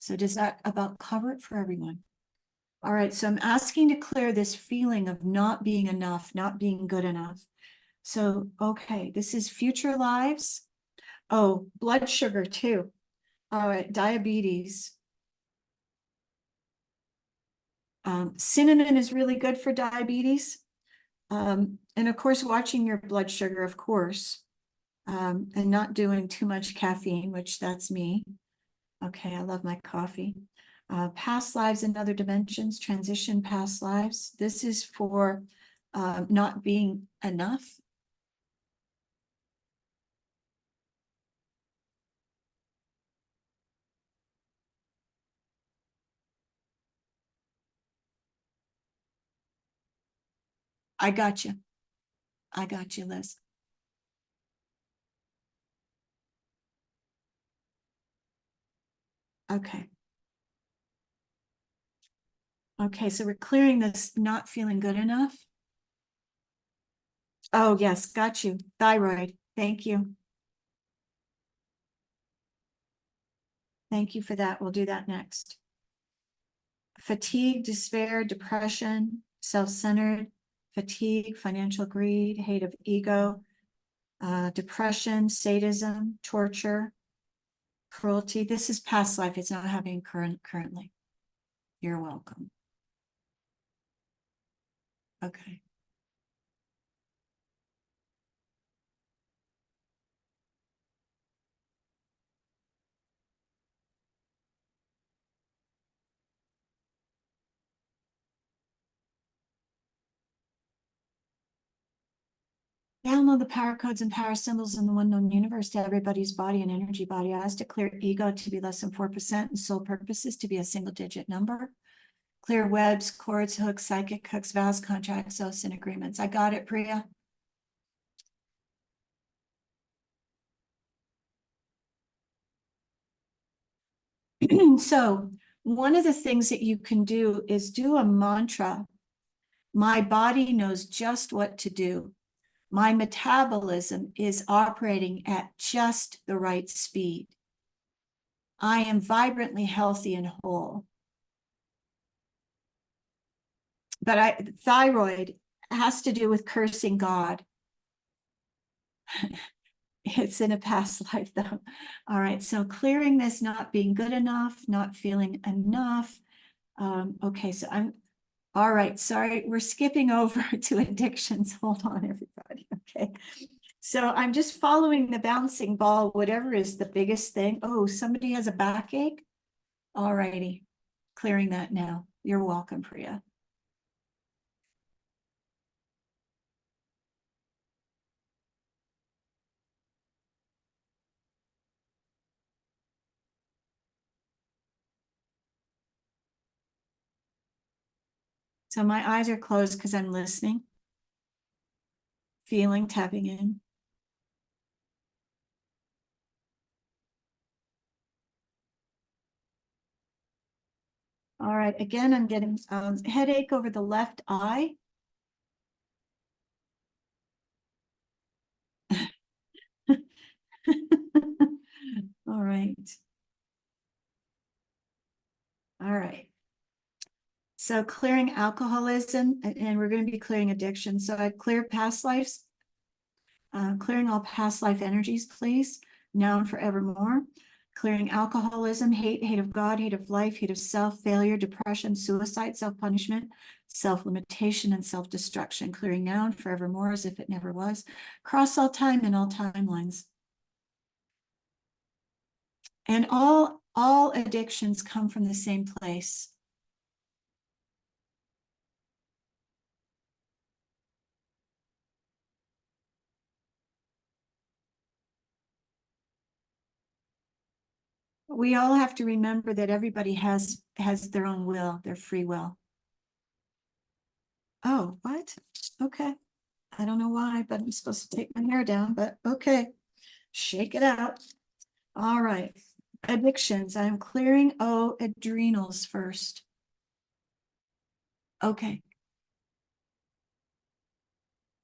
So does that about cover it for everyone? All right, so I'm asking to clear this feeling of not being enough, not being good enough. So, okay, this is future lives. Oh, blood sugar too. All right, diabetes. Cinnamon is really good for diabetes. And of course, watching your blood sugar, of course, and not doing too much caffeine, which that's me. Okay, I love my coffee. Past lives and other dimensions, transition past lives. This is for not being enough. I got you. I got you, Liz. Okay. Okay, so we're clearing this not feeling good enough. Oh, yes, got you. Thyroid. Thank you. Thank you for that. We'll do that next. Fatigue, despair, depression, self-centered, fatigue, financial greed, hate of ego, depression, sadism, torture, cruelty. This is past life. It's not happening currently. You're welcome. Okay. Download the power codes and power symbols in the one known universe to everybody's body and energy body. I asked to clear ego to be less than 4% and soul purposes to be a single digit number. Clear webs, cords, hooks, psychic hooks, vows, contracts, oaths, and agreements. I got it, Priya. So one of the things that you can do is do a mantra. My body knows just what to do. My metabolism is operating at just the right speed. I am vibrantly healthy and whole. But thyroid has to do with cursing God. It's in a past life though. All right, so clearing this, not being good enough, not feeling enough. Okay, so all right, sorry, we're skipping over to addictions. Hold on, everybody, okay. So I'm just following the bouncing ball, whatever is the biggest thing. Oh, somebody has a backache? All righty, clearing that now. You're welcome, Priya. So my eyes are closed because I'm listening, feeling, tapping in. All right, again, I'm getting headache over the left eye. All right. All right. So clearing alcoholism, and we're going to be clearing addiction. So I clear past lives, clearing all past life energies, please, now and forevermore. Clearing alcoholism, hate of God, hate of life, hate of self, failure, depression, suicide, self-punishment, self-limitation, and self-destruction. Clearing now and forevermore as if it never was. Cross all time and all timelines. And all addictions come from the same place. We all have to remember that everybody has their own will, their free will. Oh, what? Okay. I don't know why, but I'm supposed to take my hair down, but okay. Shake it out. All right. Addictions. I'm clearing adrenals first. Okay.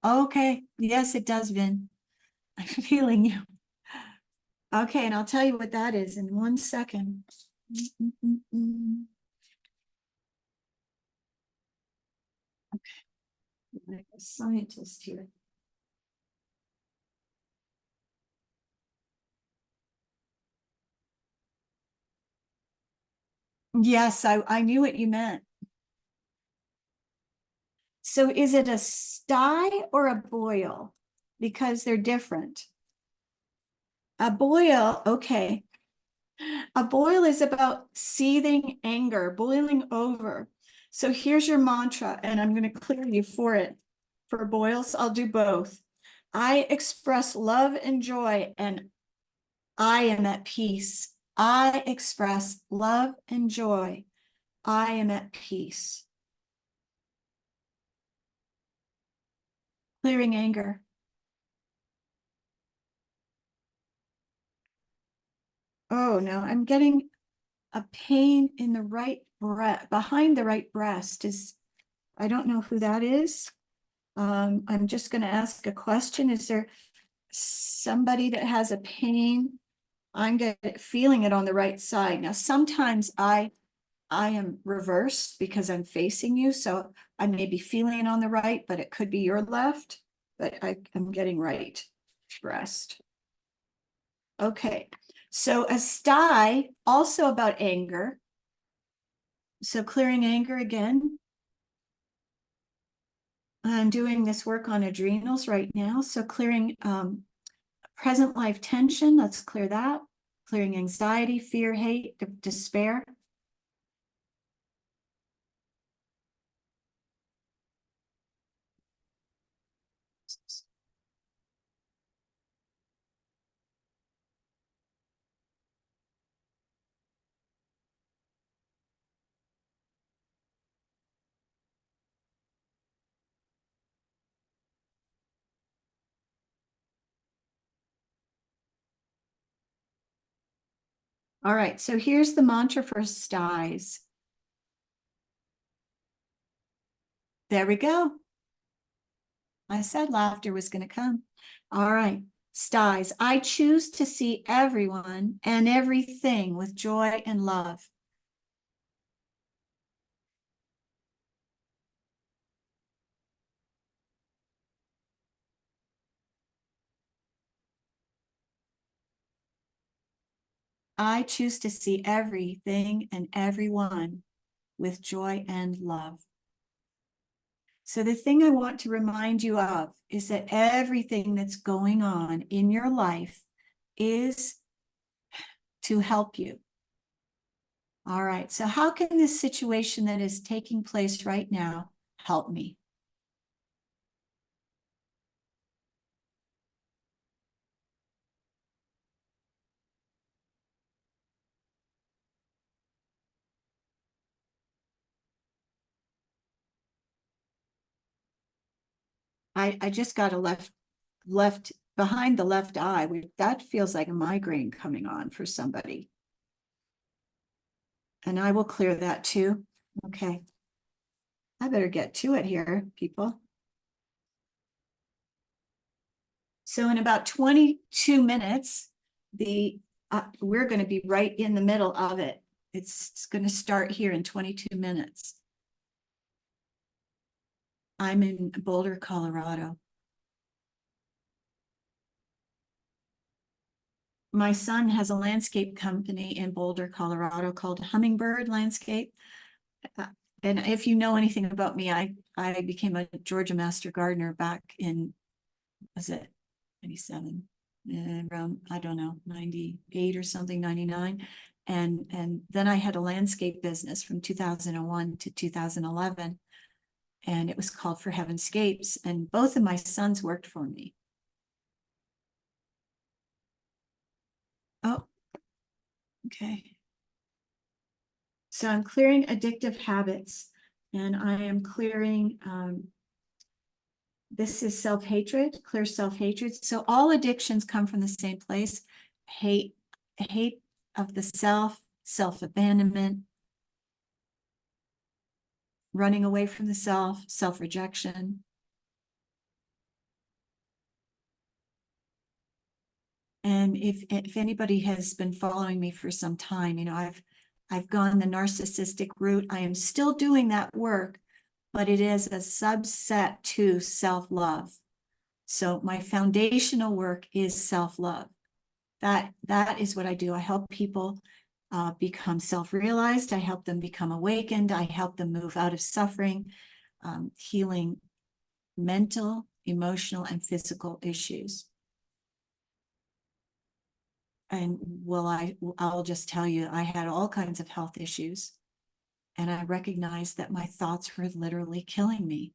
Okay. Yes, it does, Vin. I'm feeling you. Okay, and I'll tell you what that is in 1 second. Okay, like a scientist here. Yes, I knew what you meant. So is it a sty or a boil? Because they're different. A boil, okay. A boil is about seething anger, boiling over. So here's your mantra, and I'm going to clear you for it. For boils, I'll do both. I express love and joy, and I am at peace. I express love and joy. I am at peace. Clearing anger. Oh no, I'm getting a pain in the right breast, behind the right breast. I don't know who that is. I'm just going to ask a question. Is there somebody that has a pain? I'm feeling it on the right side. Now, sometimes I I am reversed because I'm facing you, so I may be feeling it on the right, but it could be your left, but I'm getting right breast. Okay, so a sty, also about anger. So clearing anger again. I'm doing this work on adrenals right now, so clearing present life tension, let's clear that. Clearing anxiety, fear, hate, despair. All right, so here's the mantra for styes. There we go. I said laughter was going to come. All right, styes. I choose to see everyone and everything with joy and love. I choose to see everything and everyone with joy and love. So the thing I want to remind you of is that everything that's going on in your life is to help you. All right, so how can this situation that is taking place right now help me? I just got a left behind the left eye. That feels like a migraine coming on for somebody. And I will clear that too. Okay. I better get to it here, people. So in about 22 minutes, we're going to be right in the middle of it. It's going to start here in 22 minutes. I'm in Boulder, Colorado. My son has a landscape company in Boulder, Colorado called Hummingbird Landscape. And if you know anything about me, I became a Georgia Master Gardener back in, was it 97? Around, I don't know, 98 or something, 99. And then I had a landscape business from 2001 to 2011. And it was called For Heavenscapes. And both of my sons worked for me. Oh, okay. So I'm clearing addictive habits, and I am clearing, this is self-hatred, clear self-hatred. So all addictions come from the same place: hate of the self, self-abandonment, running away from the self, self-rejection. And if anybody has been following me for some time, you know, I've gone the narcissistic route. I am still doing that work, but it is a subset to self-love. So my foundational work is self-love. That is what I do. I help people become self-realized. I help them become awakened. I help them move out of suffering, healing mental, emotional, and physical issues. And I'll just tell you, I had all kinds of health issues, and I recognized that my thoughts were literally killing me.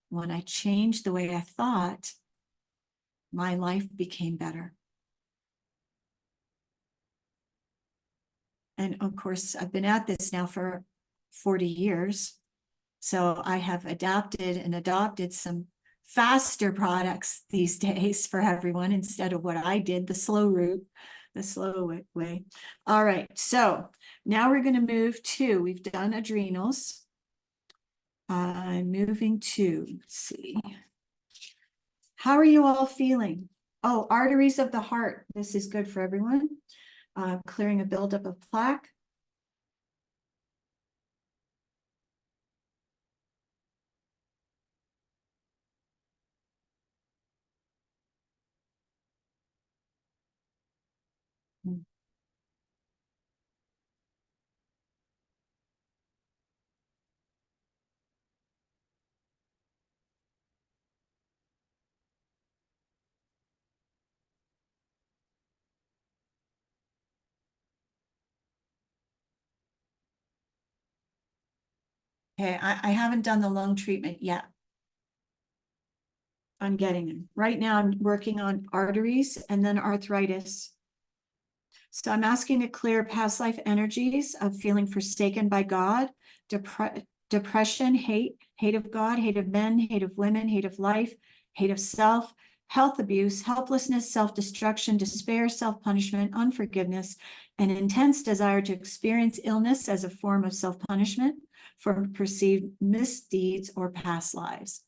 When I changed the way I thought, my life became better. And of course, I've been at this now for 40 years. So I have adapted and adopted some faster products these days for everyone instead of what I did, the slow route, the slow way. All right, so now we're going to move to, we've done adrenals. I'm moving to, let's see. How are you all feeling? Oh, arteries of the heart. This is good for everyone. Clearing a buildup of plaque. Mm. Okay, I haven't done the lung treatment yet. I'm getting them. Right now, I'm working on arteries and then arthritis. So I'm asking to clear past life energies of feeling forsaken by God, depression, hate of God, hate of men, hate of women, hate of life, hate of self, health abuse, helplessness, self-destruction, despair, self-punishment, unforgiveness, an intense desire to experience illness as a form of self-punishment for perceived misdeeds or past lives.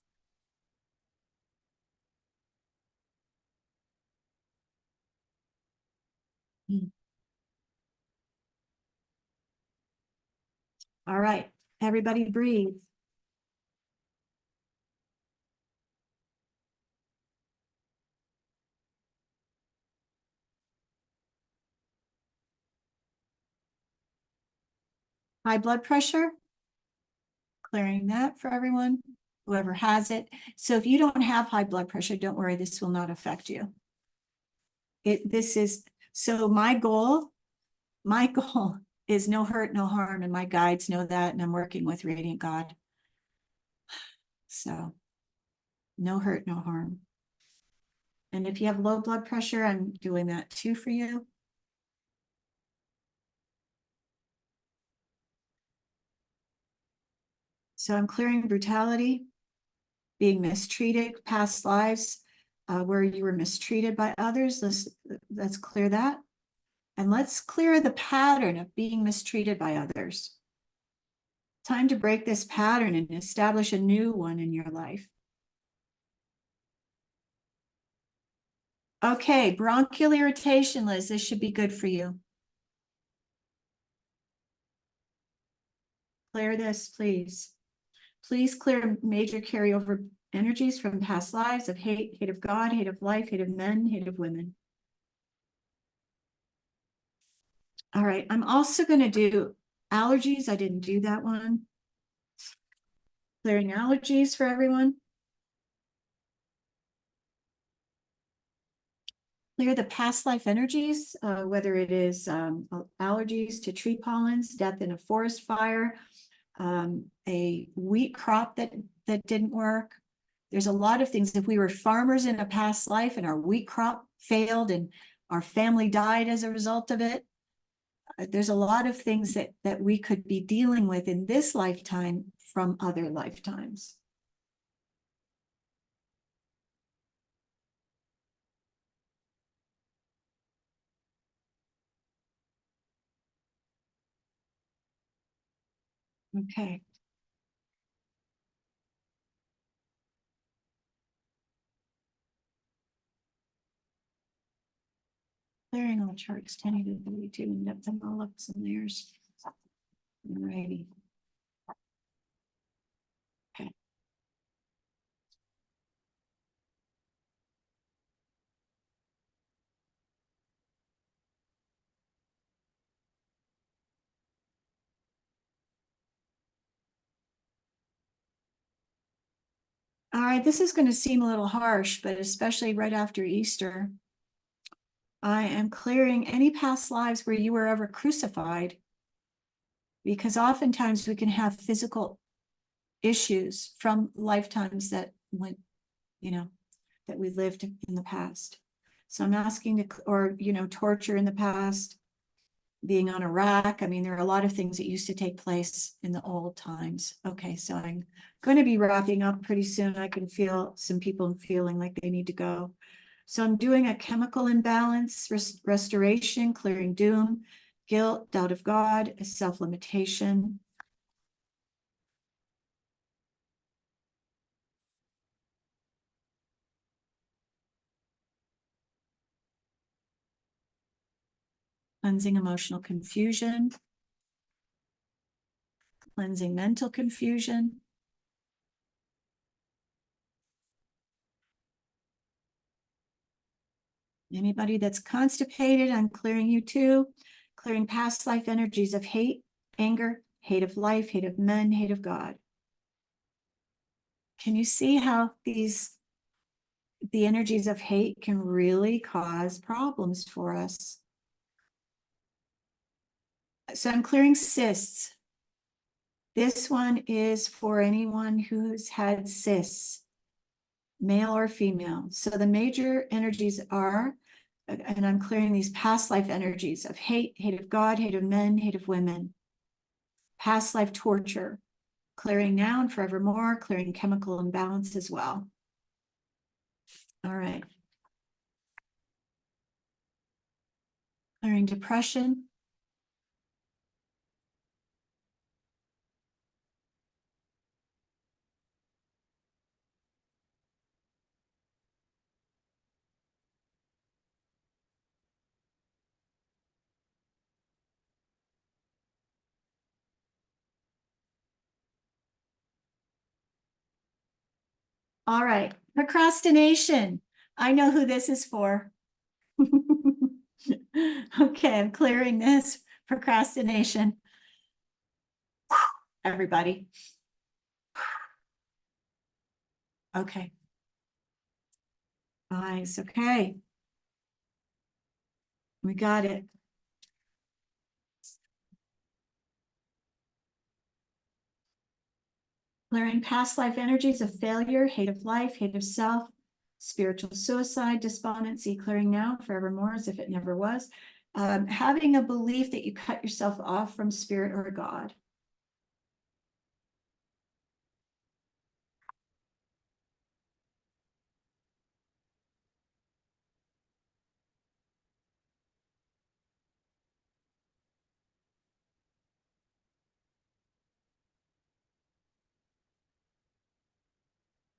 All right, everybody breathe. High blood pressure, clearing that for everyone, whoever has it. So if you don't have high blood pressure, don't worry, this will not affect you. This is, so my goal is no hurt, no harm, and my guides know that, and I'm working with Radiant God. So no hurt, no harm. And if you have low blood pressure, I'm doing that too for you. So I'm clearing brutality, being mistreated, past lives where you were mistreated by others. Let's clear that. And let's clear the pattern of being mistreated by others. Time to break this pattern and establish a new one in your life. Okay, bronchial irritation, Liz, this should be good for you. Clear this, please. Please clear major carryover energies from past lives of hate, hate of God, hate of life, hate of men, hate of women. All right, I'm also going to do allergies. I didn't do that one. Clearing allergies for everyone. Clear the past life energies, whether it is allergies to tree pollens, death in a forest fire, a wheat crop that didn't work. There's a lot of things. If we were farmers in a past life and our wheat crop failed and our family died as a result of it, there's a lot of things that we could be dealing with in this lifetime from other lifetimes. Okay. Clearing all charts 10 to 32 and depth and all ups and layers. Alrighty. Okay. All right, this is going to seem a little harsh, but especially right after Easter, I am clearing any past lives where you were ever crucified, because oftentimes we can have physical issues from lifetimes that went, that we lived in the past. So I'm asking to, or, torture in the past, being on a rack. I mean, there are a lot of things that used to take place in the old times. Okay, so I'm going to be wrapping up pretty soon. I can feel some people feeling like they need to go. So I'm doing a chemical imbalance, restoration, clearing doom, guilt, doubt of God, self-limitation. Cleansing emotional confusion. Cleansing mental confusion. Anybody that's constipated, I'm clearing you too. Clearing past life energies of hate, anger, hate of life, hate of men, hate of God. Can you see how the energies of hate can really cause problems for us? So I'm clearing cysts. This one is for anyone who's had cysts, male or female. So the major energies are, and I'm clearing these past life energies of hate, hate of God, hate of men, hate of women. Past life torture, clearing now and forevermore, clearing chemical imbalance as well. All right. Clearing depression. All right, procrastination. I know who this is for. Okay, I'm clearing this procrastination. Everybody. Okay. Nice, okay. We got it. Clearing past life energies of failure, hate of life, hate of self, spiritual suicide, despondency, clearing now forevermore as if it never was. Having a belief that you cut yourself off from spirit or God.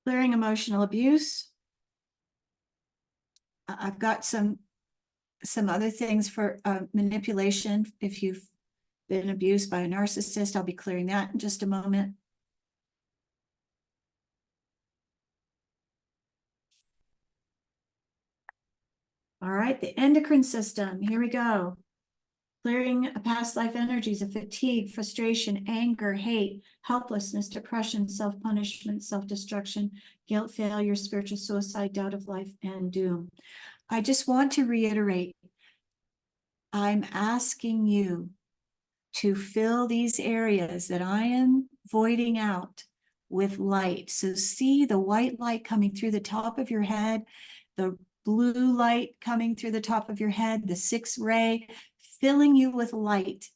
Clearing emotional abuse. I've got some other things for manipulation. If you've been abused by a narcissist, I'll be clearing that in just a moment. All right, the endocrine system, here we go. Clearing past life energies of fatigue, frustration, anger, hate, helplessness, depression, self-punishment, self-destruction, guilt, failure, spiritual suicide, doubt of life, and doom. I just want to reiterate, I'm asking you to fill these areas that I am voiding out with light. So see the white light coming through the top of your head, the blue light coming through the top of your head, the 6th ray, filling you with light.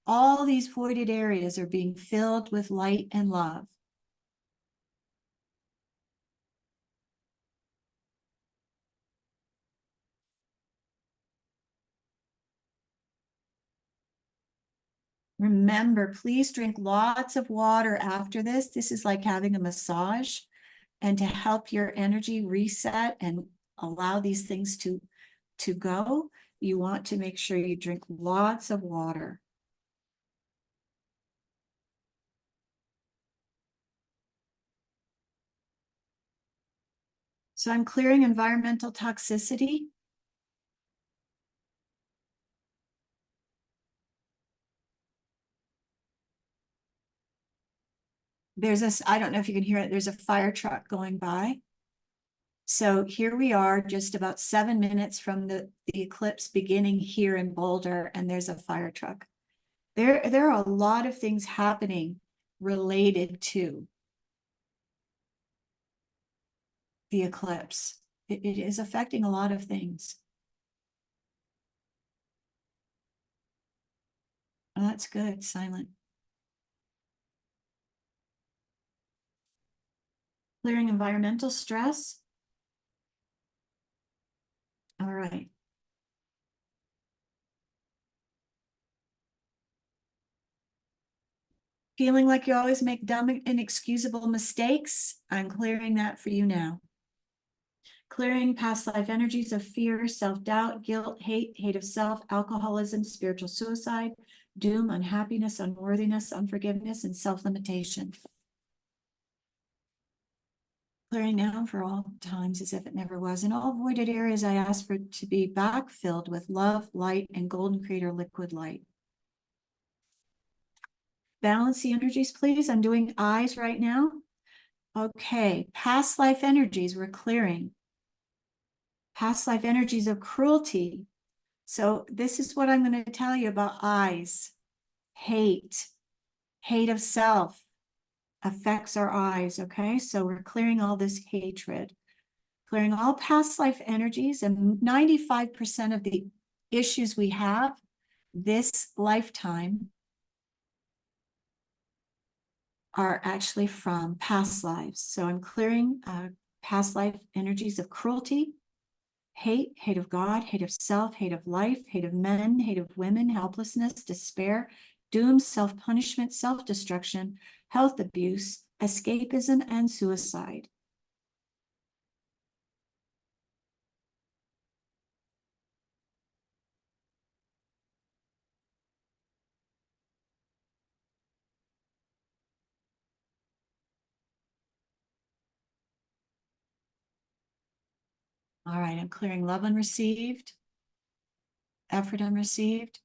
All these voided areas are being filled with light and love. Remember, please drink lots of water after this. This is like having a massage, and to help your energy reset and allow these things to go, you want to make sure you drink lots of water. So I'm clearing environmental toxicity. There's this, I don't know if you can hear it, there's a fire truck going by. So here we are, just about 7 minutes from the eclipse beginning here in Boulder, and there's a fire truck. There are a lot of things happening related to the eclipse. It is affecting a lot of things. Oh, that's good, silent. Clearing environmental stress. All right. Feeling like you always make dumb, inexcusable mistakes. I'm clearing that for you now. Clearing past life energies of fear, self-doubt, guilt, hate, hate of self, alcoholism, spiritual suicide, doom, unhappiness, unworthiness, unforgiveness, and self-limitation. Clearing now for all times as if it never was. In all voided areas, I ask for it to be backfilled with love, light, and golden creator liquid light. Balance the energies, please. I'm doing eyes right now. Okay, past life energies we're clearing. Past life energies of cruelty. So this is what I'm going to tell you about eyes. Hate, hate of self affects our eyes, okay? So we're clearing all this hatred, clearing all past life energies, and 95% of the issues we have this lifetime are actually from past lives. So I'm clearing past life energies of cruelty, hate, hate of God, hate of self, hate of life, hate of men, hate of women, helplessness, despair, doom, self-punishment, self-destruction, health abuse, escapism, and suicide. All right, I'm clearing love unreceived, effort unreceived,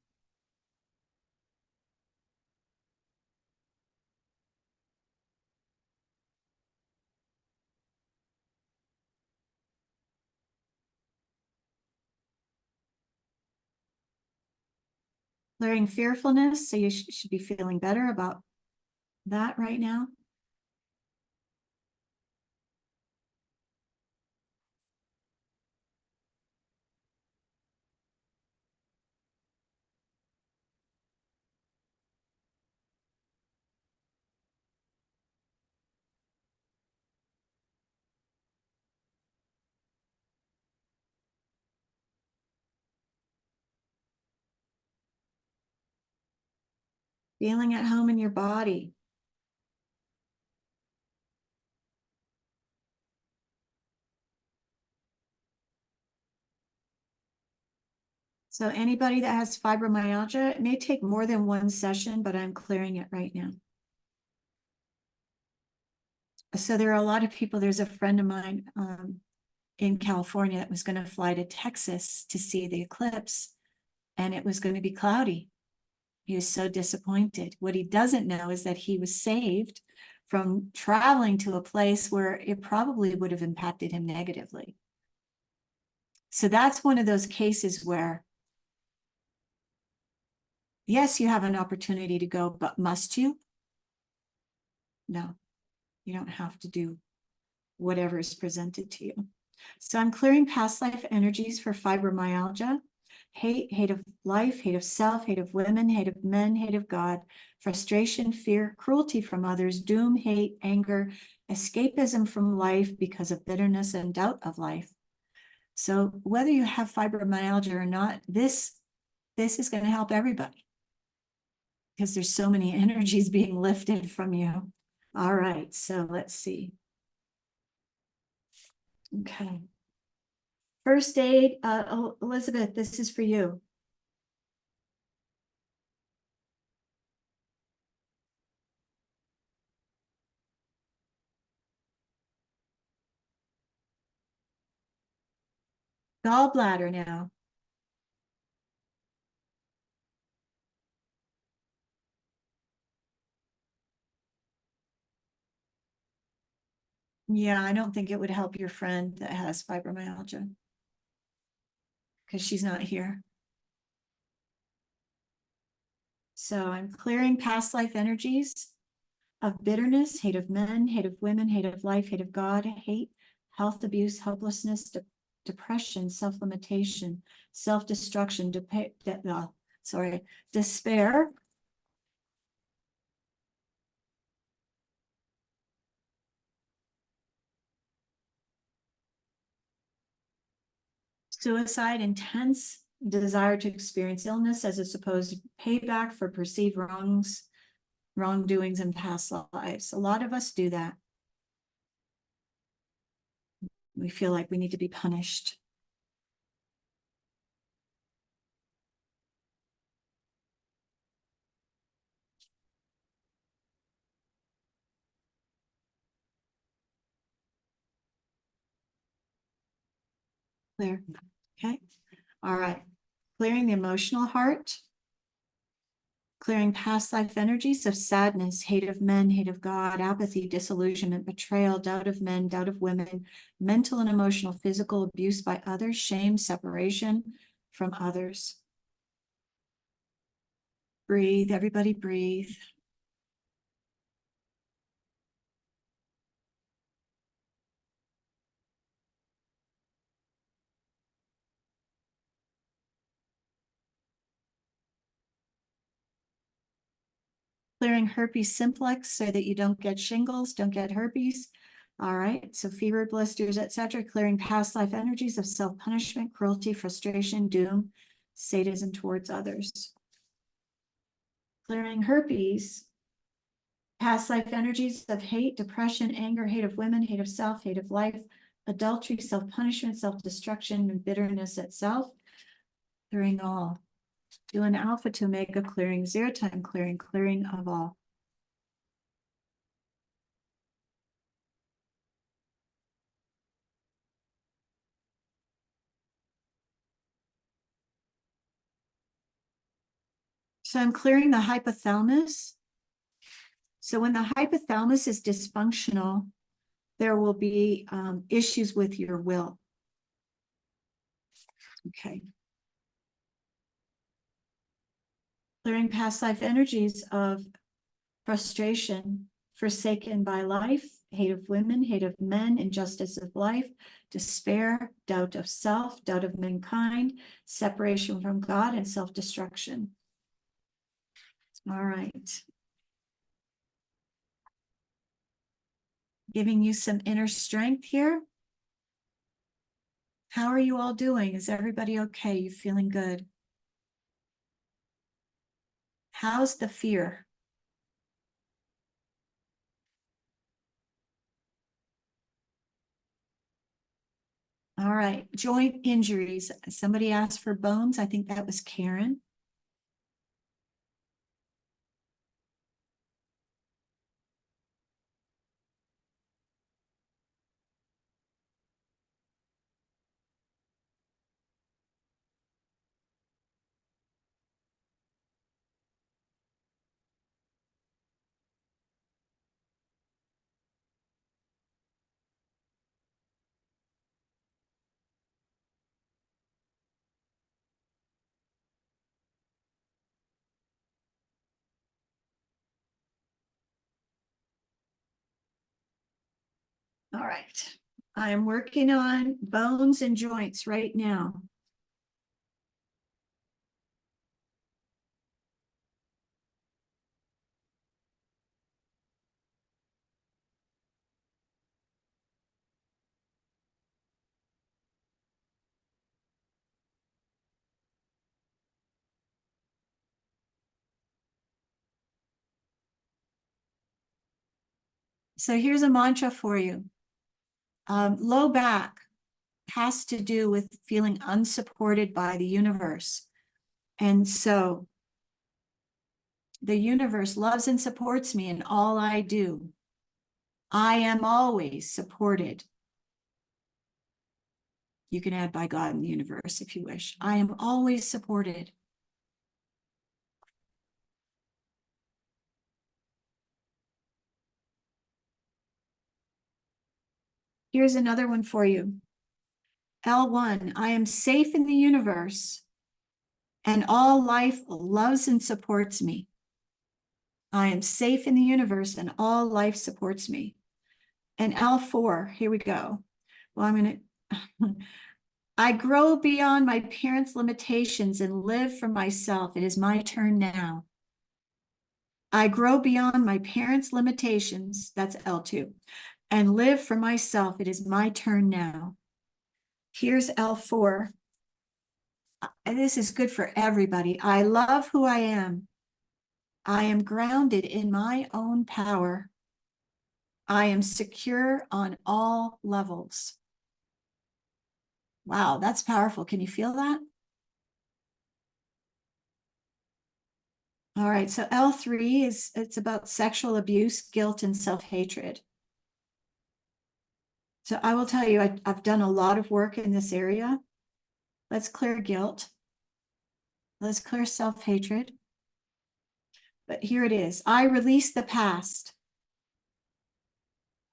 clearing fearfulness. So you should be feeling better about that right now. Feeling at home in your body. So anybody that has fibromyalgia, it may take more than one session, but I'm clearing it right now. So there are a lot of people, there's a friend of mine in California that was going to fly to Texas to see the eclipse, and it was going to be cloudy. He was so disappointed. What he doesn't know is that he was saved from traveling to a place where it probably would have impacted him negatively. So that's one of those cases where, yes, you have an opportunity to go, but must you? No, you don't have to do whatever is presented to you. So I'm clearing past life energies for fibromyalgia, hate, hate of life, hate of self, hate of women, hate of men, hate of God, frustration, fear, cruelty from others, doom, hate, anger, escapism from life because of bitterness and doubt of life. So whether you have fibromyalgia or not, this is going to help everybody because there's so many energies being lifted from you. All right, so let's see. Okay. First aid, Elizabeth, this is for you. Gallbladder now. Yeah, I don't think it would help your friend that has fibromyalgia because she's not here. So I'm clearing past life energies of bitterness, hate of men, hate of women, hate of life, hate of God, hate, health abuse, hopelessness, depression, self-limitation, self-destruction, despair, suicide, intense desire to experience illness as a supposed payback for perceived wrongdoings in past lives. A lot of us do that. We feel like we need to be punished. Clear. Okay. All right. Clearing the emotional heart. Clearing past life energies of sadness, hate of men, hate of God, apathy, disillusionment, betrayal, doubt of men, doubt of women, mental and emotional, physical abuse by others, shame, separation from others. Breathe, everybody breathe. Clearing herpes simplex so that you don't get shingles, don't get herpes. All right, so fever, blisters, etc. Clearing past life energies of self-punishment, cruelty, frustration, doom, sadism towards others. Clearing herpes, past life energies of hate, depression, anger, hate of women, hate of self, hate of life, adultery, self-punishment, self-destruction, and bitterness itself. Clearing all. Do an alpha to omega clearing, 0 time clearing, clearing of all. So I'm clearing the hypothalamus. So when the hypothalamus is dysfunctional, there will be issues with your will. Okay. Clearing past life energies of frustration, forsaken by life, hate of women, hate of men, injustice of life, despair, doubt of self, doubt of mankind, separation from God, and self-destruction. All right. Giving you some inner strength here. How are you all doing? Is everybody okay? You feeling good? How's the fear? All right, joint injuries. Somebody asked for bones. I think that was Karen. All right, I am working on bones and joints right now. So here's a mantra for you. Low back has to do with feeling unsupported by the universe. And so the universe loves and supports me in all I do. I am always supported. You can add by God and the universe if you wish. I am always supported. Here's another one for you. L1, I am safe in the universe and all life loves and supports me. I am safe in the universe and all life supports me. And L4, here we go. Well, I'm going to, I grow beyond my parents' limitations and live for myself. It is my turn now. I grow beyond my parents' limitations, that's L2, and live for myself. It is my turn now. Here's L4. And this is good for everybody. I love who I am. I am grounded in my own power. I am secure on all levels. Wow, that's powerful. Can you feel that? All right, so L3 it's about sexual abuse, guilt, and self-hatred. So I will tell you, I've done a lot of work in this area. Let's clear guilt. Let's clear self-hatred. But here it is. I release the past.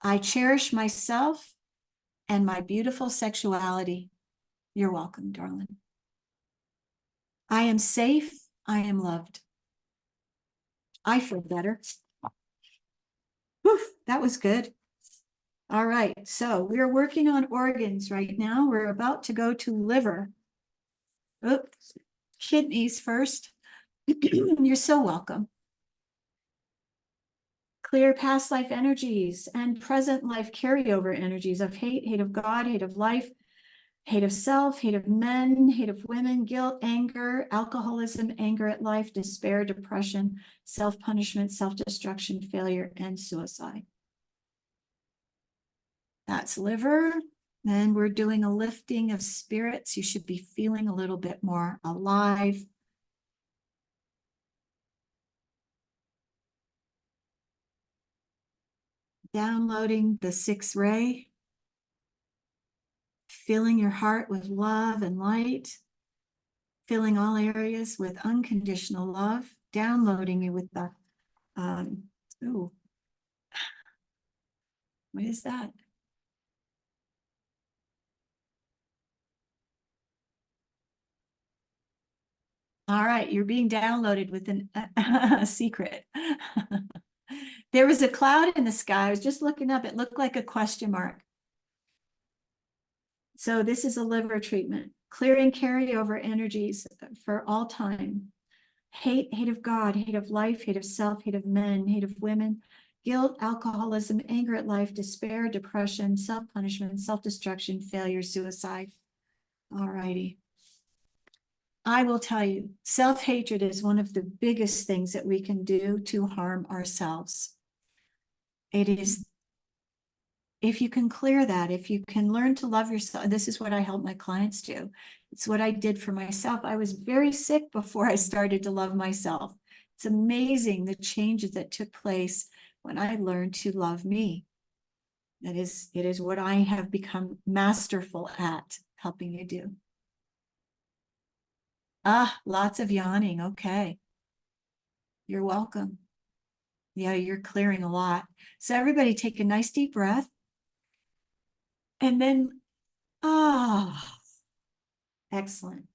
I cherish myself and my beautiful sexuality. You're welcome, darling. I am safe. I am loved. I feel better. Whew, that was good. All right, so we're working on organs right now. We're about to go to liver. Oops, kidneys first. You're so welcome. Clear past life energies and present life carryover energies of hate, hate of God, hate of life, hate of self, hate of men, hate of women, guilt, anger, alcoholism, anger at life, despair, depression, self-punishment, self-destruction, failure, and suicide. That's liver. And we're doing a lifting of spirits. You should be feeling a little bit more alive. Downloading the 6th ray. Filling your heart with love and light. Filling all areas with unconditional love. Downloading you with the, ooh, what is that? All right, you're being downloaded with a secret. There was a cloud in the sky. I was just looking up. It looked like a question mark. So this is a liver treatment, clearing carryover energies for all time. Hate, hate of God, hate of life, hate of self, hate of men, hate of women, guilt, alcoholism, anger at life, despair, depression, self-punishment, self-destruction, failure, suicide. All righty. I will tell you, self-hatred is one of the biggest things that we can do to harm ourselves. It is, if you can clear that, if you can learn to love yourself, this is what I help my clients do. It's what I did for myself. I was very sick before I started to love myself. It's amazing the changes that took place when I learned to love me. It is what I have become masterful at helping you do. Ah, lots of yawning. Okay. You're welcome. Yeah, you're clearing a lot. So everybody take a nice deep breath. And then, excellent.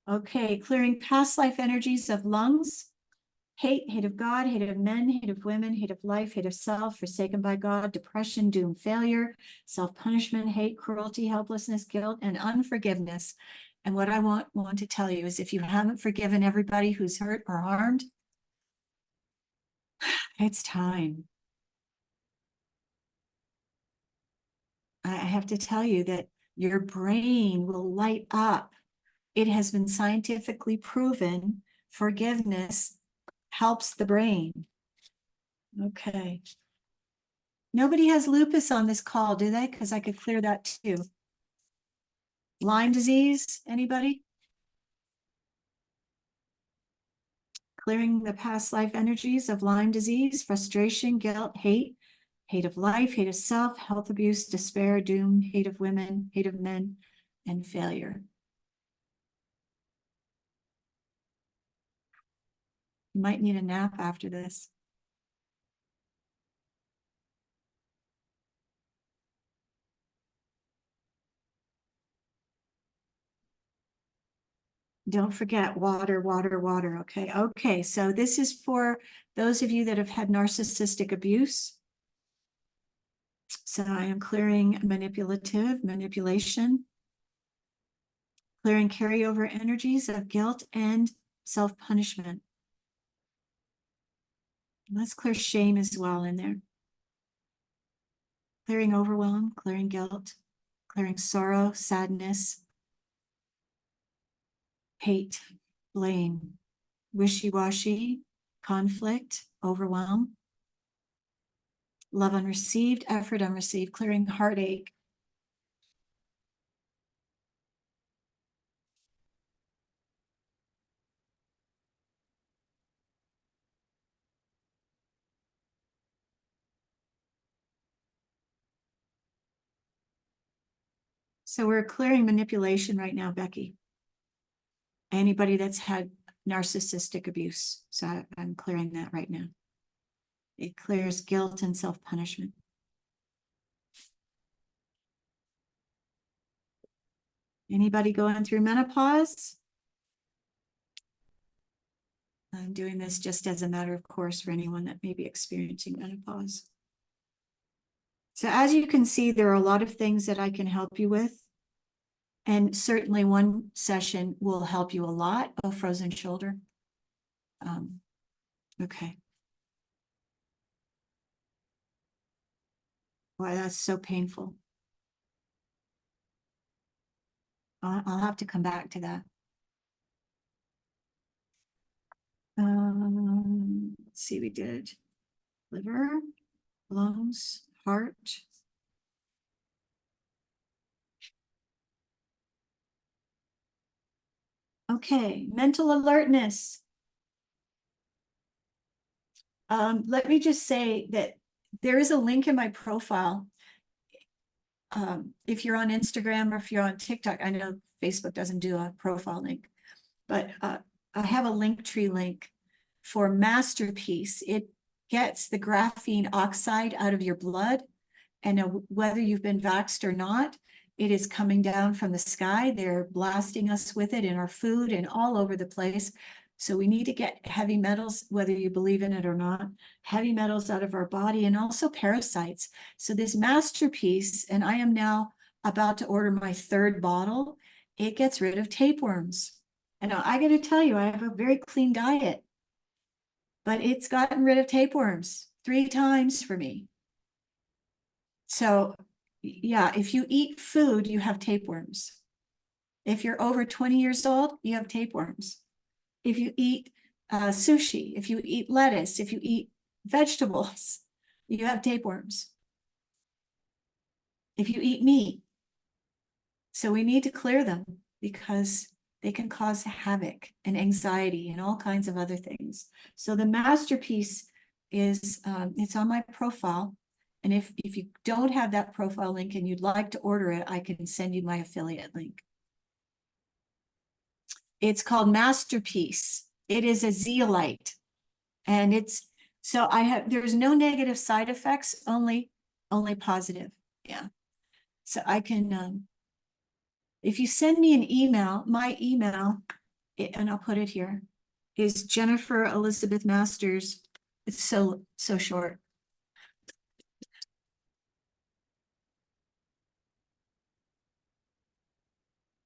Okay, clearing past life energies of lungs, hate, hate of God, hate of men, hate of women, hate of life, hate of self, forsaken by God, depression, doom, failure, self-punishment, hate, cruelty, helplessness, guilt, and unforgiveness. And what I want to tell you is if you haven't forgiven everybody who's hurt or harmed, it's time. I have to tell you that your brain will light up. It has been scientifically proven forgiveness helps the brain. Okay. Nobody has lupus on this call, do they? Because I could clear that too. Lyme disease, anybody? Clearing the past life energies of Lyme disease, frustration, guilt, hate, hate of life, hate of self, health abuse, despair, doom, hate of women, hate of men, and failure. You might need a nap after this. Don't forget water, water, water. Okay. Okay. So this is for those of you that have had narcissistic abuse. So I am clearing manipulation, clearing carryover energies of guilt and self-punishment. Let's clear shame as well in there. Clearing overwhelm, clearing guilt, clearing sorrow, sadness, hate, blame, wishy-washy, conflict, overwhelm, love unreceived, effort unreceived, clearing heartache, So we're clearing manipulation right now, Becky. Anybody that's had narcissistic abuse. So I'm clearing that right now. It clears guilt and self-punishment. Anybody going through menopause? I'm doing this just as a matter of course for anyone that may be experiencing menopause. So as you can see, there are a lot of things that I can help you with. And certainly one session will help you a lot, a frozen shoulder. Okay. Why, that's so painful. I'll have to come back to that. Let's see, we did liver, lungs, heart. Okay, mental alertness. Let me just say that there is a link in my profile. If you're on Instagram or if you're on TikTok, I know Facebook doesn't do a profile link, but I have a Linktree link for Masterpiece. It gets the graphene oxide out of your blood, and whether you've been vaxxed or not, it is coming down from the sky. They're blasting us with it in our food and all over the place. So we need to get heavy metals, whether you believe in it or not, heavy metals out of our body, and also parasites. So this Masterpiece, and I am now about to order my 3rd bottle, it gets rid of tapeworms. And I got to tell you, I have a very clean diet, but it's gotten rid of tapeworms 3 times for me. So yeah, if you eat food, you have tapeworms. If you're over 20 years old, you have tapeworms. If you eat sushi, if you eat lettuce, if you eat vegetables, you have tapeworms. If you eat meat. So we need to clear them because they can cause havoc and anxiety and all kinds of other things. So the Masterpiece is, it's on my profile. And if you don't have that profile link and you'd like to order it, I can send you my affiliate link. It's called Masterpiece. It is a zeolite. And it's, so there's no negative side effects, only positive. Yeah. So I can, if you send me an email, my email, and I'll put it here, is Jennifer Elizabeth Masters. It's so short.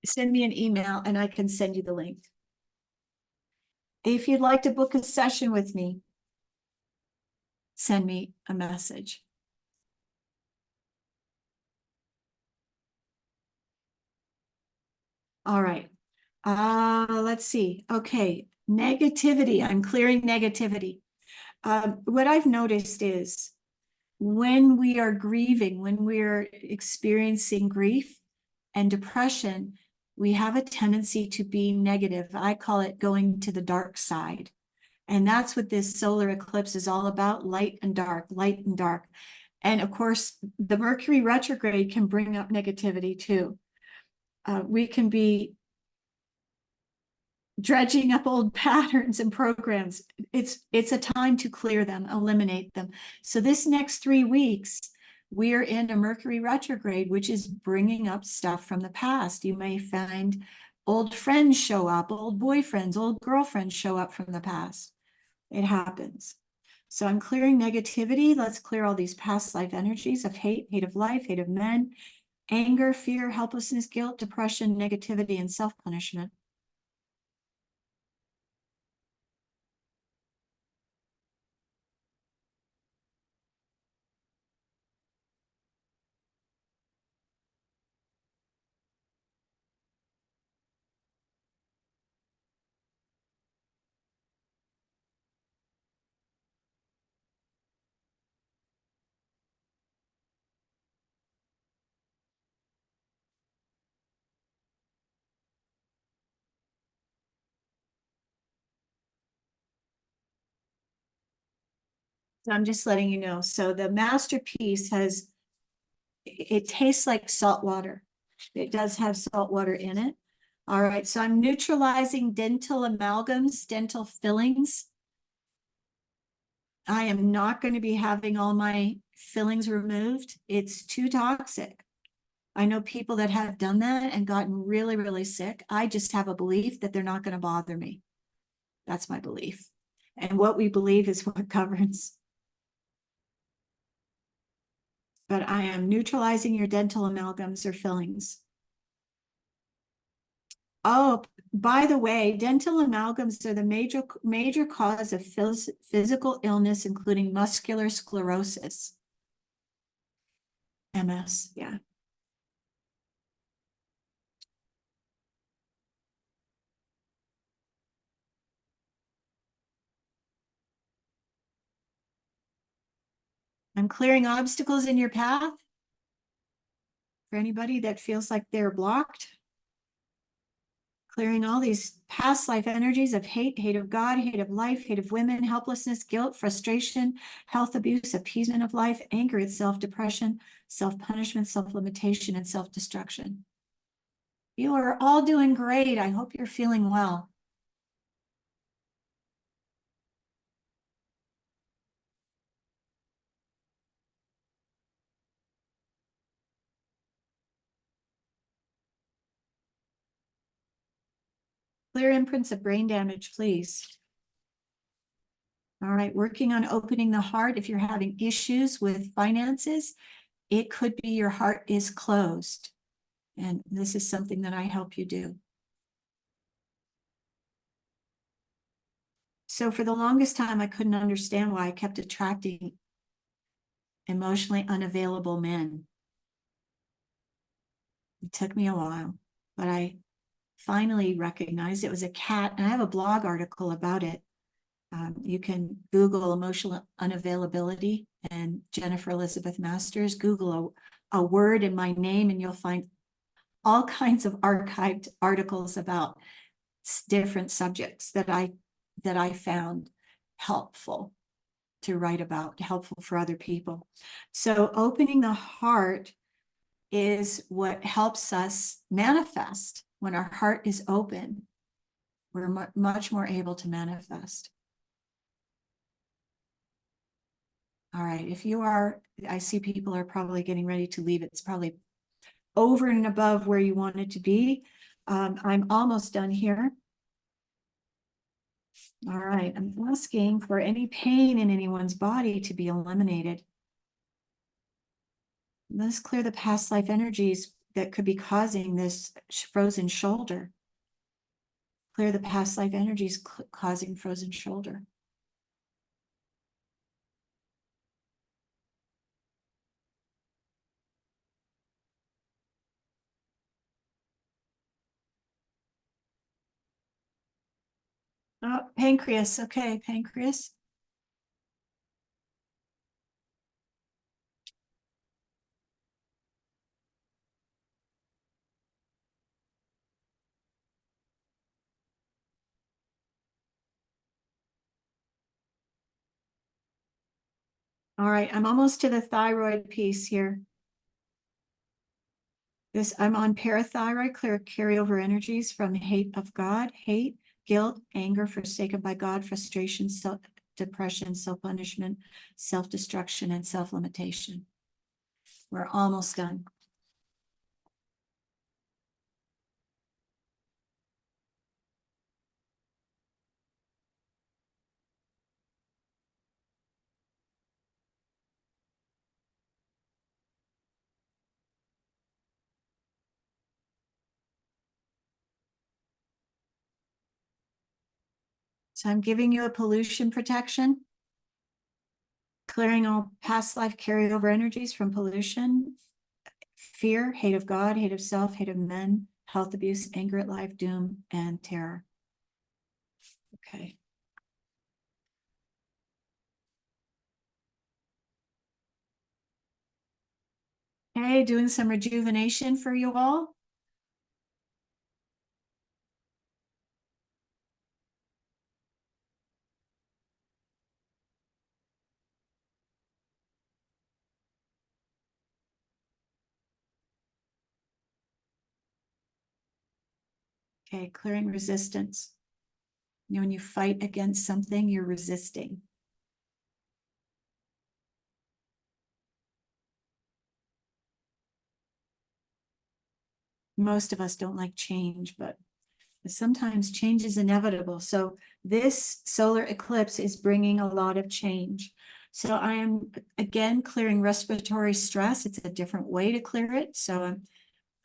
Send me an email and I can send you the link. If you'd like to book a session with me, send me a message. All right. Let's see. Okay. Negativity. I'm clearing negativity. What I've noticed is when we are grieving, when we're experiencing grief and depression, we have a tendency to be negative. I call it going to the dark side. And that's what this solar eclipse is all about, light and dark, light and dark. And of course, the Mercury retrograde can bring up negativity too. We can be dredging up old patterns and programs. It's a time to clear them, eliminate them. So this next 3 weeks, we're in a Mercury retrograde, which is bringing up stuff from the past. You may find old friends show up, old boyfriends, old girlfriends show up from the past. It happens. So I'm clearing negativity. Let's clear all these past life energies of hate, hate of life, hate of men, anger, fear, helplessness, guilt, depression, negativity, and self-punishment. So I'm just letting you know. So the Masterpiece it tastes like salt water. It does have salt water in it. All right, so I'm neutralizing dental amalgams, dental fillings. I am not going to be having all my fillings removed. It's too toxic. I know people that have done that and gotten really, really sick. I just have a belief that they're not going to bother me. That's my belief. And what we believe is what governs. But I am neutralizing your dental amalgams or fillings. Oh, by the way, dental amalgams are the major cause of physical illness, including muscular sclerosis. MS, yeah. I'm clearing obstacles in your path. For anybody that feels like they're blocked. Clearing all these past life energies of hate, hate of God, hate of life, hate of women, helplessness, guilt, frustration, health abuse, appeasement of life, anger itself, depression, self-punishment, self-limitation, and self-destruction. You are all doing great. I hope you're feeling well. Clear imprints of brain damage, please. All right, working on opening the heart. If you're having issues with finances, it could be your heart is closed. And this is something that I help you do. So for the longest time, I couldn't understand why I kept attracting emotionally unavailable men. It took me a while, but I finally recognized it was a cat, and I have a blog article about it. You can Google emotional unavailability and Jennifer Elizabeth Masters. Google a word in my name, and you'll find all kinds of archived articles about different subjects that I found helpful to write about, helpful for other people. So opening the heart is what helps us manifest. When our heart is open, we're much more able to manifest. All right, if you are, I see people are probably getting ready to leave. It's probably over and above where you want it to be. I'm almost done here. All right, I'm asking for any pain in anyone's body to be eliminated. Let's clear the past life energies that could be causing this frozen shoulder. Clear the past life energies causing frozen shoulder. Oh, pancreas. Okay, pancreas. All right, I'm almost to the thyroid piece here. I'm on parathyroid, clear carryover energies from hate of God, hate, guilt, anger, forsaken by God, frustration, depression, self-punishment, self-destruction, and self-limitation. We're almost done. So I'm giving you a pollution protection, clearing all past life carryover energies from pollution, fear, hate of God, hate of self, hate of men, health abuse, anger at life, doom, and terror. Okay. Okay, doing some rejuvenation for you all. Okay, clearing resistance. You know, when you fight against something, you're resisting. Most of us don't like change, but sometimes change is inevitable. So this solar eclipse is bringing a lot of change. So I am again clearing respiratory stress. It's a different way to clear it. So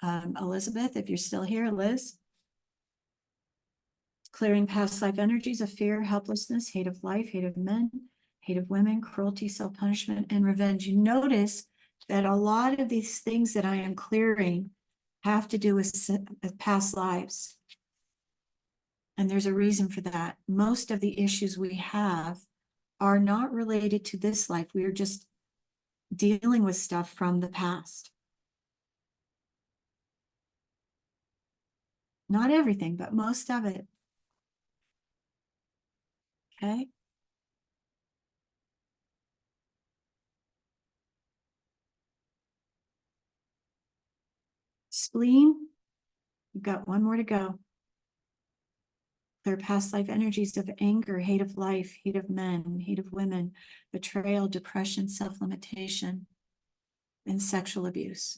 Elizabeth, if you're still here, Liz. Clearing past life energies of fear, helplessness, hate of life, hate of men, hate of women, cruelty, self-punishment, and revenge. You notice that a lot of these things that I am clearing have to do with past lives. And there's a reason for that. Most of the issues we have are not related to this life. We are just dealing with stuff from the past. Not everything, but most of it. Okay. Spleen, you've got one more to go. Clear past life energies of anger, hate of life, hate of men, hate of women, betrayal, depression, self-limitation, and sexual abuse.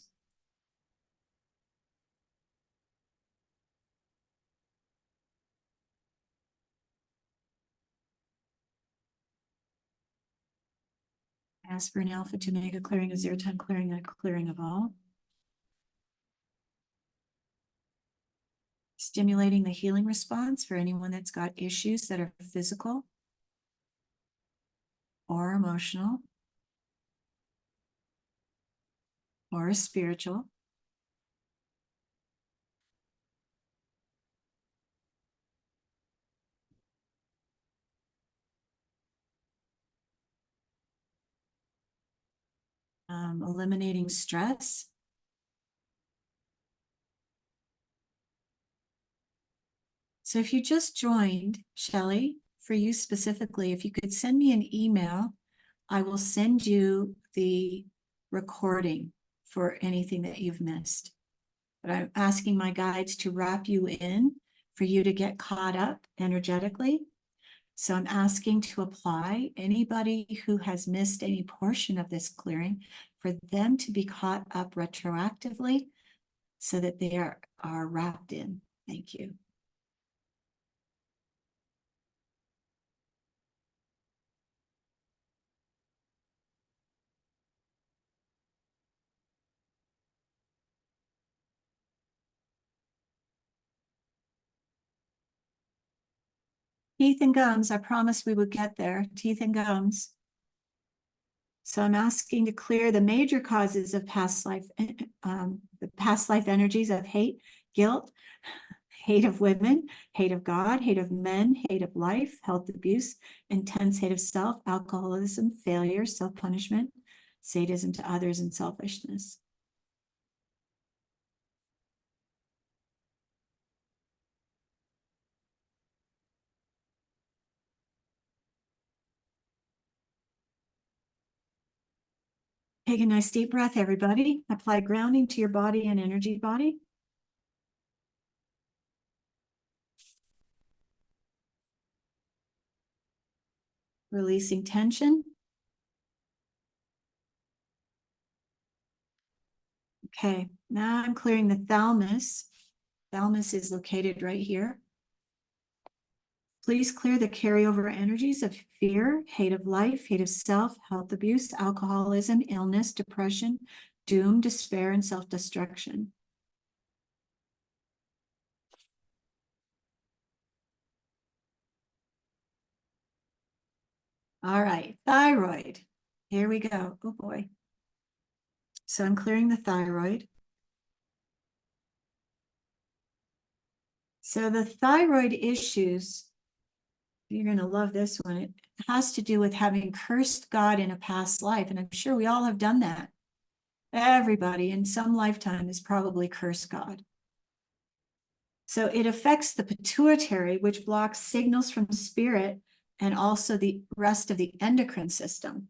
Aspirin alpha to make a clearing, a 0 time clearing, a clearing of all. Stimulating the healing response for anyone that's got issues that are physical or emotional or spiritual. Eliminating stress. So if you just joined, Shelley, for you specifically, if you could send me an email, I will send you the recording for anything that you've missed. But I'm asking my guides to wrap you in for you to get caught up energetically. So I'm asking to apply anybody who has missed any portion of this clearing for them to be caught up retroactively so that they are wrapped in. Thank you. Teeth and gums, I promised we would get there. Teeth and gums. So I'm asking to clear the major causes of past life, the past life energies of hate, guilt, hate of women, hate of God, hate of men, hate of life, health abuse, intense hate of self, alcoholism, failure, self-punishment, sadism to others, and selfishness. Take a nice deep breath, everybody. Apply grounding to your body and energy body. Releasing tension. Okay, now I'm clearing the thalamus. Thalamus is located right here. Please clear the carryover energies of fear, hate of life, hate of self, health abuse, alcoholism, illness, depression, doom, despair, and self-destruction. All right, thyroid. Here we go. Oh boy. So I'm clearing the thyroid. So the thyroid issues, you're going to love this one. It has to do with having cursed God in a past life. And I'm sure we all have done that. Everybody in some lifetime has probably cursed God. So it affects the pituitary, which blocks signals from spirit and also the rest of the endocrine system.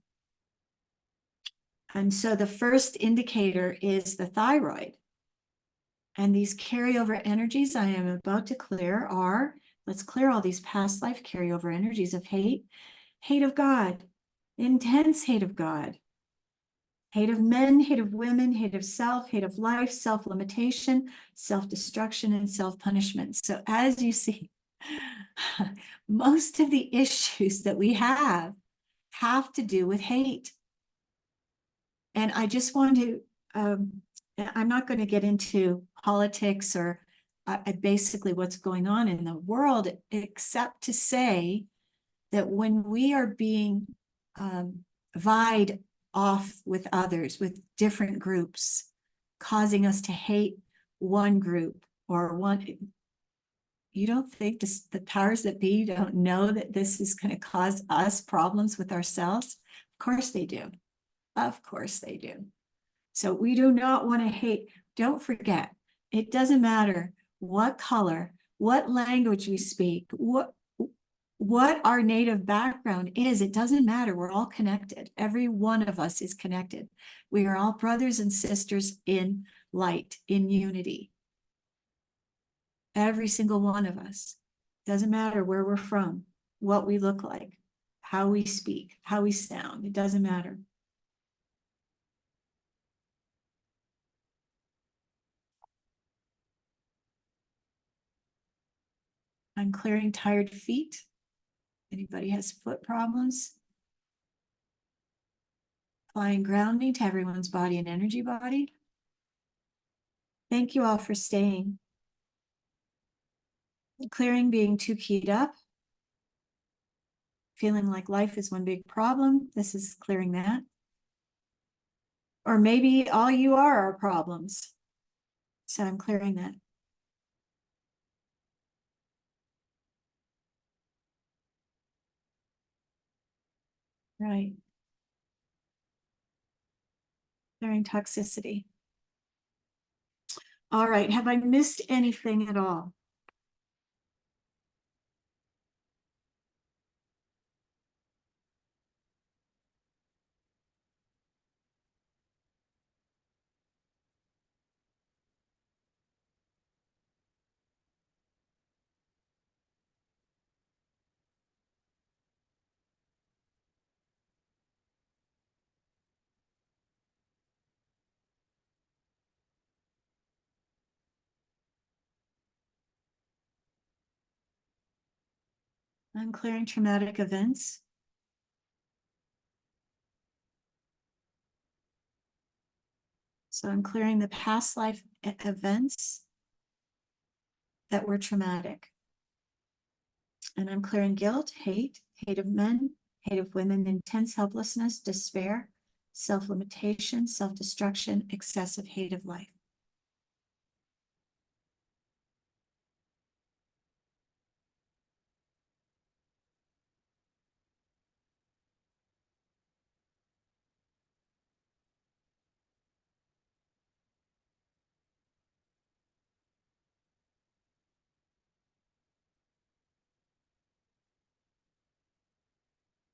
And so the first indicator is the thyroid. And these carryover energies I am about to clear are, let's clear all these past life carryover energies of hate, hate of God, intense hate of God, hate of men, hate of women, hate of self, hate of life, self-limitation, self-destruction, and self-punishment. So as you see, most of the issues that we have to do with hate. And I just want to, I'm not going to get into politics or basically what's going on in the world, except to say that when we are being vied off with others, with different groups, causing us to hate one group or one, you don't think the powers that be don't know that this is going to cause us problems with ourselves? Of course they do. Of course they do. So we do not want to hate. Don't forget, it doesn't matter what color, what language we speak, what our native background is. It doesn't matter. We're all connected. Every one of us is connected. We are all brothers and sisters in light, in unity. Every single one of us. Doesn't matter where we're from, what we look like, how we speak, how we sound. It doesn't matter. I'm clearing tired feet. Anybody has foot problems? Applying grounding to everyone's body and energy body. Thank you all for staying. Clearing being too keyed up. Feeling like life is one big problem. This is clearing that. Or maybe all you are problems. So I'm clearing that. Right. Clearing toxicity. All right. Have I missed anything at all? I'm clearing traumatic events. So I'm clearing the past life events that were traumatic. And I'm clearing guilt, hate, hate of men, hate of women, intense helplessness, despair, self-limitation, self-destruction, excessive hate of life.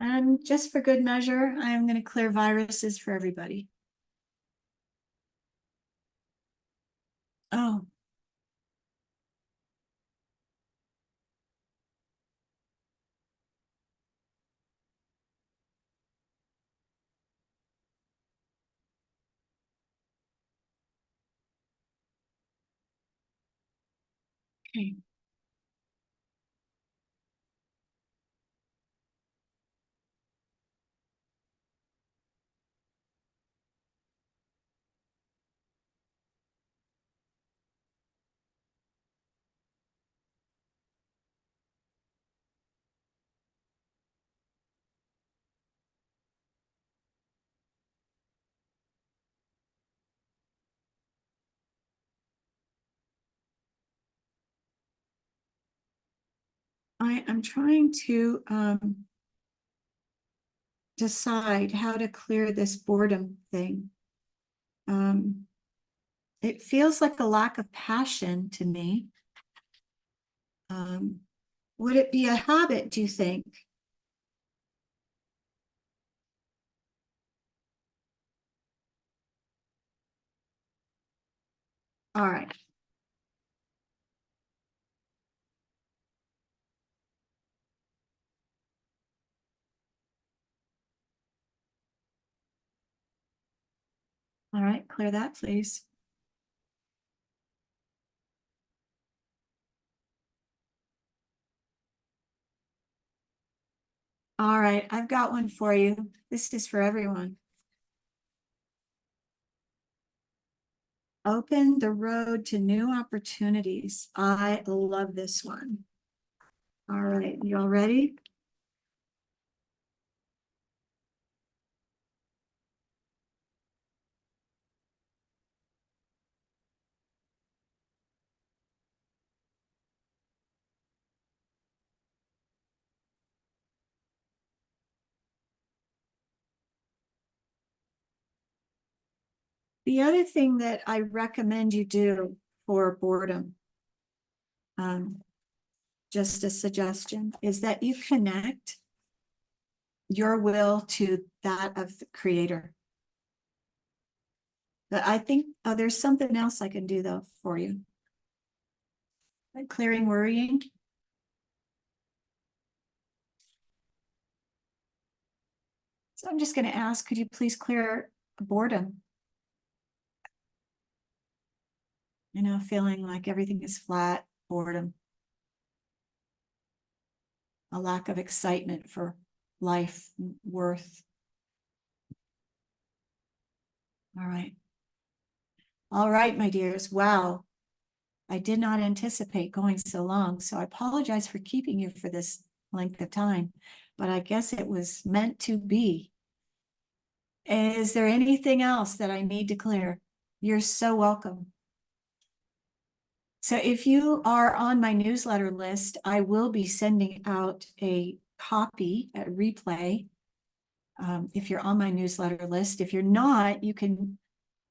And just for good measure, I'm going to clear viruses for everybody. Oh, okay. I'm trying to decide how to clear this boredom thing. It feels like a lack of passion to me. Would it be a habit, do you think? All right. All right, clear that, please. All right, I've got one for you. This is for everyone. Open the road to new opportunities. I love this one. All right, you all ready? The other thing that I recommend you do for boredom, just a suggestion, is that you connect your will to that of the creator. But I think, oh, there's something else I can do though for you. Like clearing worrying. So I'm just going to ask, could you please clear boredom? You know, feeling like everything is flat, boredom. A lack of excitement for life, worth. All right. All right, my dears. Wow. I did not anticipate going so long, so I apologize for keeping you for this length of time, but I guess it was meant to be. Is there anything else that I need to clear? You're so welcome. So if you are on my newsletter list, I will be sending out a copy, a replay. If you're on my newsletter list, if you're not, you can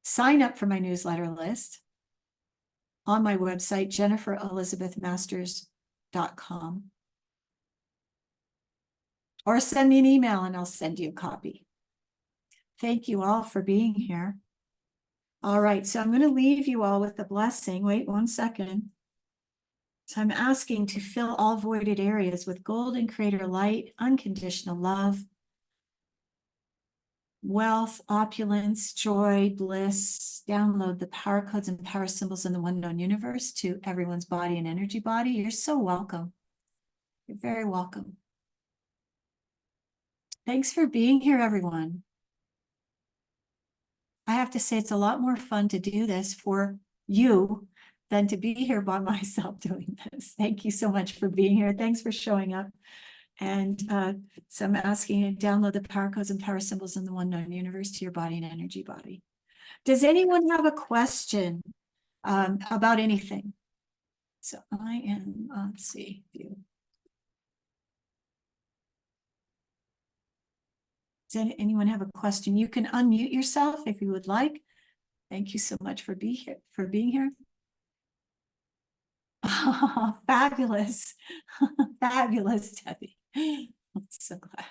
sign up for my newsletter list on my website, jenniferelizabethmasters.com. Or send me an email and I'll send you a copy. Thank you all for being here. All right, so I'm going to leave you all with a blessing. Wait 1 second. So I'm asking to fill all voided areas with golden creator light, unconditional love, wealth, opulence, joy, bliss. Download the power codes and power symbols in the one known universe to everyone's body and energy body. You're so welcome. You're very welcome. Thanks for being here, everyone. I have to say, it's a lot more fun to do this for you than to be here by myself doing this. Thank you so much for being here. Thanks for showing up. And so I'm asking you to download the power codes and power symbols in the one known universe to your body and energy body. Does anyone have a question about anything? So I am, let's see. Does anyone have a question? You can unmute yourself if you would like. Thank you so much for being here. Oh, fabulous. Fabulous, Debbie. I'm so glad.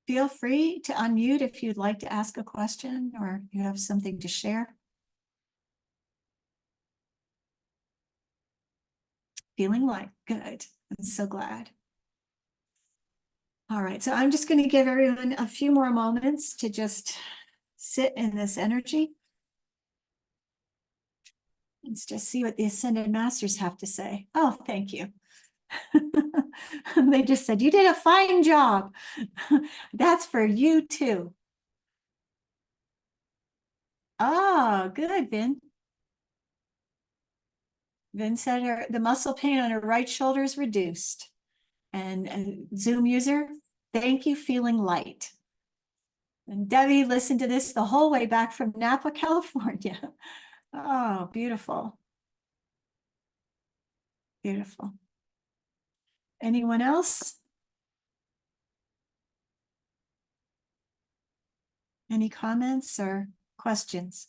Feel free to unmute if you'd like to ask a question or you have something to share. Feeling like good. I'm so glad. All right, so I'm just going to give everyone a few more moments to just sit in this energy. Let's just see what the Ascended Masters have to say. Oh, thank you. They just said, you did a fine job. That's for you too. Oh, good, Vin. Vin said the muscle pain on her right shoulder is reduced. And Zoom user, thank you, feeling light. And Debbie listened to this the whole way back from Napa, California. Oh, beautiful. Beautiful. Anyone else? Any comments or questions?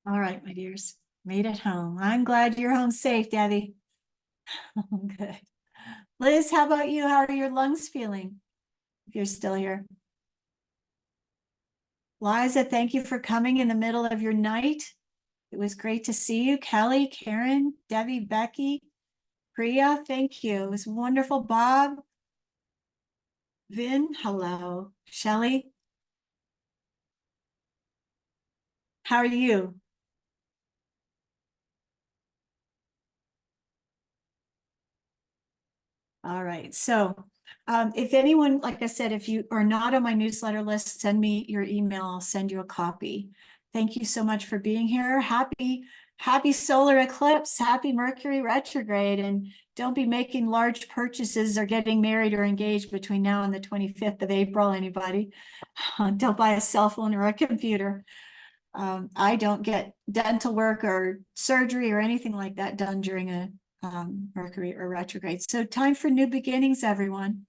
All right, my dears, made it home. I'm glad you're home safe, Debbie. Good. Liz, how about you? How are your lungs feeling? If you're still here. Liza, thank you for coming in the middle of your night. It was great to see you. Kelly, Karen, Debbie, Becky, Priya, thank you. It was wonderful. Bob, Vin, hello. Shelley, how are you? All right. So if anyone, like I said, if you are not on my newsletter list, send me your email. I'll send you a copy. Thank you so much for being here. Happy solar eclipse. Happy Mercury retrograde. And don't be making large purchases or getting married or engaged between now and the 25th of April, anybody. Don't buy a cell phone or a computer. I don't get dental work or surgery or anything like that done during a Mercury or retrograde. So time for new beginnings, everyone.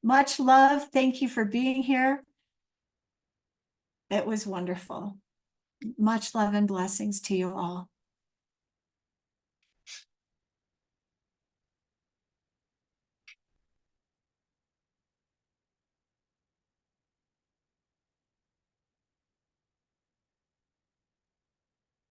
Much love. Thank you for being here. It was wonderful. Much love and blessings to you all.